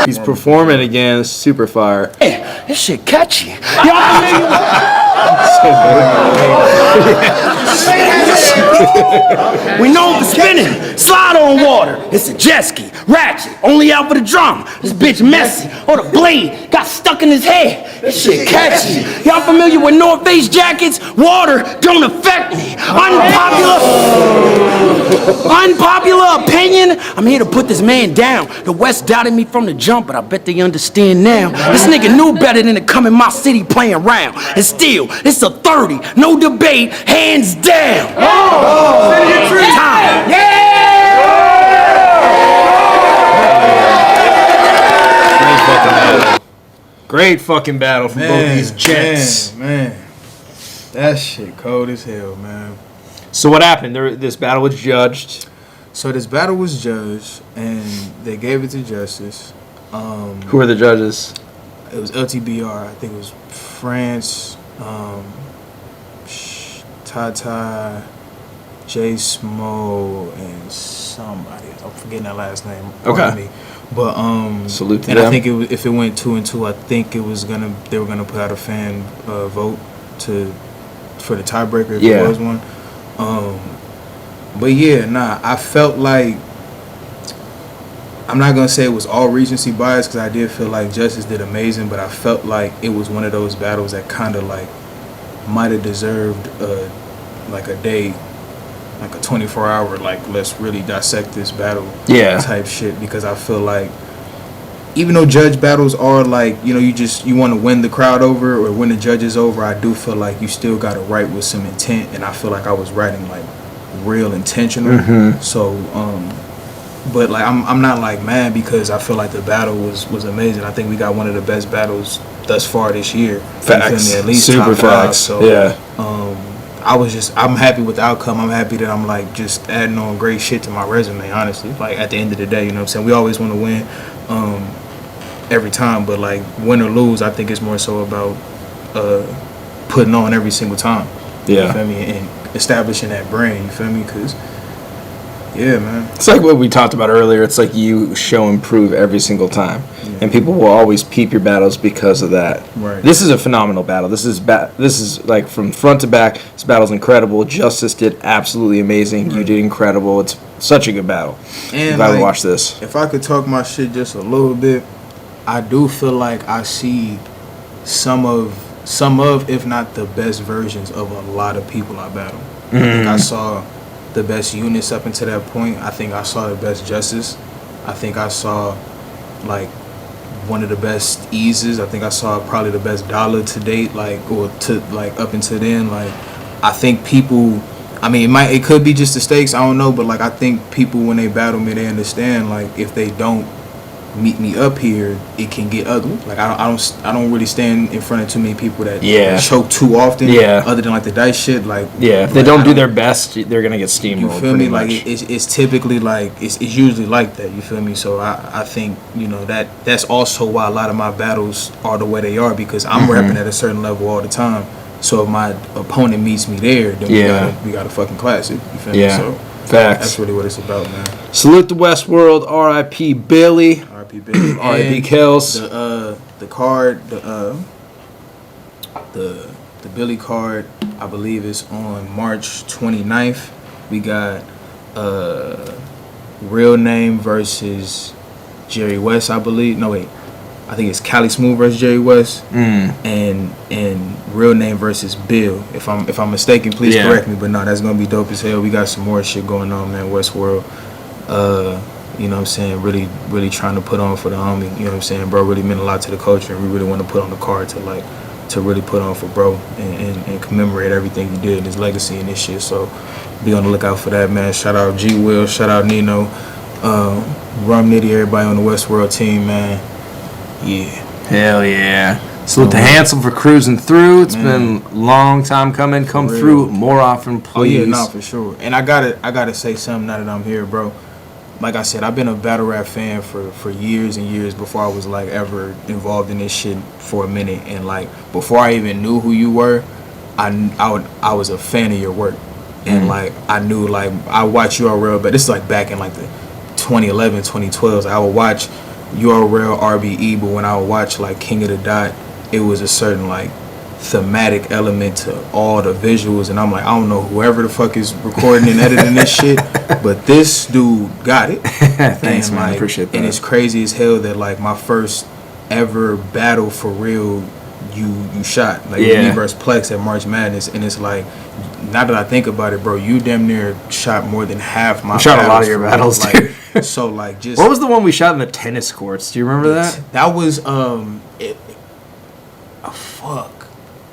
He's performing again. Super fire. Hey, this shit catchy. Y'all familiar with? We known for spinning, slide on water. It's a jet ski, ratchet, only out for the drama. This bitch messy, or the blade got stuck in his head. This shit catchy. Y'all familiar with North Face jackets? Water don't affect me. Unpopular opinion. I'm here to put this man down. The West doubted me from the jump, but I bet they understand now. This nigga knew better than to come in my city playing around. And still, it's a 30, no debate, hands down. Time. Great fucking battle from both these gents. Man. That shit cold as hell, man. So what happened? This battle was judged. So this battle was judged, and they gave it to Justice. Who are the judges? It was LTBR. I think it was France, Tata, J Smo, and somebody. I'm forgetting that last name. Okay. Me. But salute to and them. I think if it went 2-2, I think they were gonna put out a fan vote for the tiebreaker if there was one. But yeah, I felt like, I'm not gonna say it was all recency bias, because I did feel like Justice did amazing, but I felt like it was one of those battles that kind of like might have deserved like a day, like a 24-hour, like, let's really dissect this battle type shit, because I feel like even though judge battles are like, you want to win the crowd over or win the judges over, I do feel like you still got to write with some intent, and I feel like I was writing like real intentional. So but like I'm not like mad, because I feel like the battle was amazing. I think we got one of the best battles thus far this year. Facts. At least Super top 5. facts. So Yeah. I'm happy with the outcome. I'm happy that I'm like just adding on great shit to my resume, honestly. Like at the end of the day, you know what I'm saying? We always want to win every time, but like win or lose, I think it's more so about putting on every single time. Yeah. You feel me? And establishing that brand, you feel me? Because yeah, man. It's like what we talked about earlier. It's like you show and prove every single time. Yeah. And people will always peep your battles because of that. Right. This is a phenomenal battle. This is like from front to back. This battle's incredible. Justice did absolutely amazing. Right. You did incredible. It's such a good battle. And I'm glad like, we watched this. If I could talk my shit just a little bit, I do feel like I see some of some of, if not the best versions of a lot of people I battled. I think I saw the best units up until that point. I think I saw the best Justice. I think I saw like one of the best eases. I think I saw probably the best Dollar to date, like, or to like up until then. Like, I think people, I mean, it could be just the stakes, I don't know, but like I think people when they battle me, they understand like if they don't meet me up here, it can get ugly. Like I don't really stand in front of too many people that choke too often. Yeah. Other than like the dice shit, like if they don't do their best, they're gonna get steamrolled. You feel me? Much. Like it's typically like it's usually like that. You feel me? So I think that's also why a lot of my battles are the way they are, because I'm repping at a certain level all the time. So if my opponent meets me there, then we got a fucking classic. You feel me? So facts. That's really what it's about, man. Salute the Westworld. R.I.P. Billy. R.I.P. Billy. R.I.P. Kills. The card, the Billy card, I believe is on March 29th. We got Real Name versus Jerry West, I believe. No, wait. I think it's Cali Smooth versus Jerry West, and Real Name versus Bill. If I'm mistaken, please correct me. But no, that's gonna be dope as hell. We got some more shit going on, man. Westworld, you know what I'm saying? Really, really trying to put on for the homie. You know what I'm saying, bro? Really meant a lot to the culture, and we really want to put on the card to really put on for bro and commemorate everything he did, his legacy and this shit. So be on the lookout for that, man. Shout out G Will, shout out Nino, Rum Nitty, everybody on the Westworld team, man. Yeah. Hell yeah. Salute to Hansel for cruising through. It's been a long time coming. Come through more often, please. Oh yeah, no, for sure. And I gotta say something now that I'm here, bro. Like I said, I've been a battle rap fan for years and years before I was like ever involved in this shit for a minute. And like before I even knew who you were, I was a fan of your work. And like I knew, like I watched URL, but this is like back in like the 2011, 2012. I would watch URL, RBE, but when I would watch like King of the Dot, it was a certain like thematic element to all the visuals, and I'm like, I don't know whoever the fuck is recording and editing this shit, but this dude got it. Thanks, man. I appreciate that. And it's crazy as hell that like my first ever battle for real, you shot like me versus Plex at March Madness, and it's like, now that I think about it, bro, you damn near shot more than half my. Shot a lot of your battles, like, too. So like, just what was the one we shot in the tennis courts? Do you remember that? That was fuck.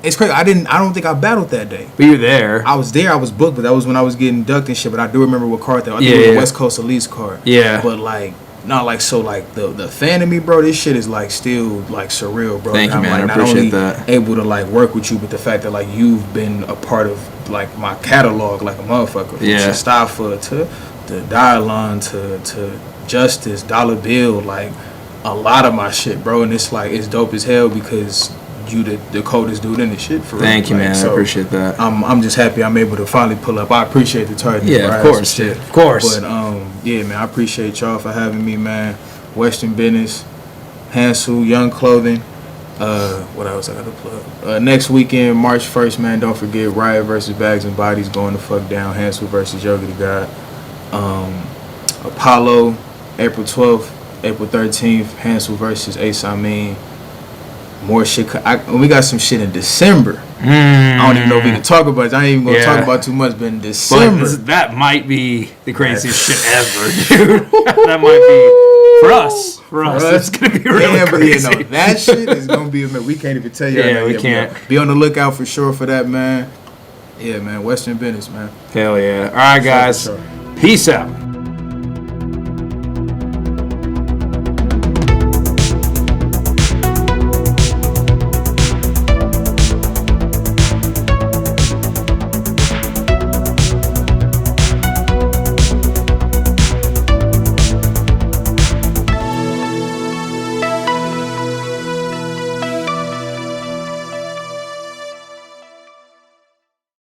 It's crazy. I don't think I battled that day. But you were there. I was there. I was booked, but that was when I was getting ducked and shit. But I do remember what card that was. I think it was the West Coast Elites card. Yeah. But like, not like, so like the fan of me, bro. This shit is like still like surreal, bro. Thank you, man. Like, I appreciate that. Able to like work with you, but the fact that like you've been a part of like my catalog, like a motherfucker. From Mustafa to Dialon to Justice, Dollar Bill, like a lot of my shit, bro. And it's like it's dope as hell because you the coldest dude in the shit for real. Thank you, like, man. so I appreciate that. I'm just happy I'm able to finally pull up. I appreciate the target. Yeah, of course, shit. of course. But yeah, man, I appreciate y'all for having me, man. Western Business, Hansel, Young Clothing. What else I gotta plug? Next weekend, March 1st, man. Don't forget Riot versus Bags and Bodies going the fuck down. Hansel versus Yoga the God. Apollo, April 12th, April 13th. Hansel versus Ace Amin. More shit. We got some shit in December. I don't even know if we can talk about it. I ain't even gonna talk about too much, but in December. But that might be the craziest shit ever, dude. That might be for us. For us, it's gonna be really crazy. Yeah, no, that shit is gonna be. We can't even tell you. Yeah, we can't. Be on the lookout for sure for that, man. Yeah, man. Western Business, man. Hell yeah! All right, guys. Peace out.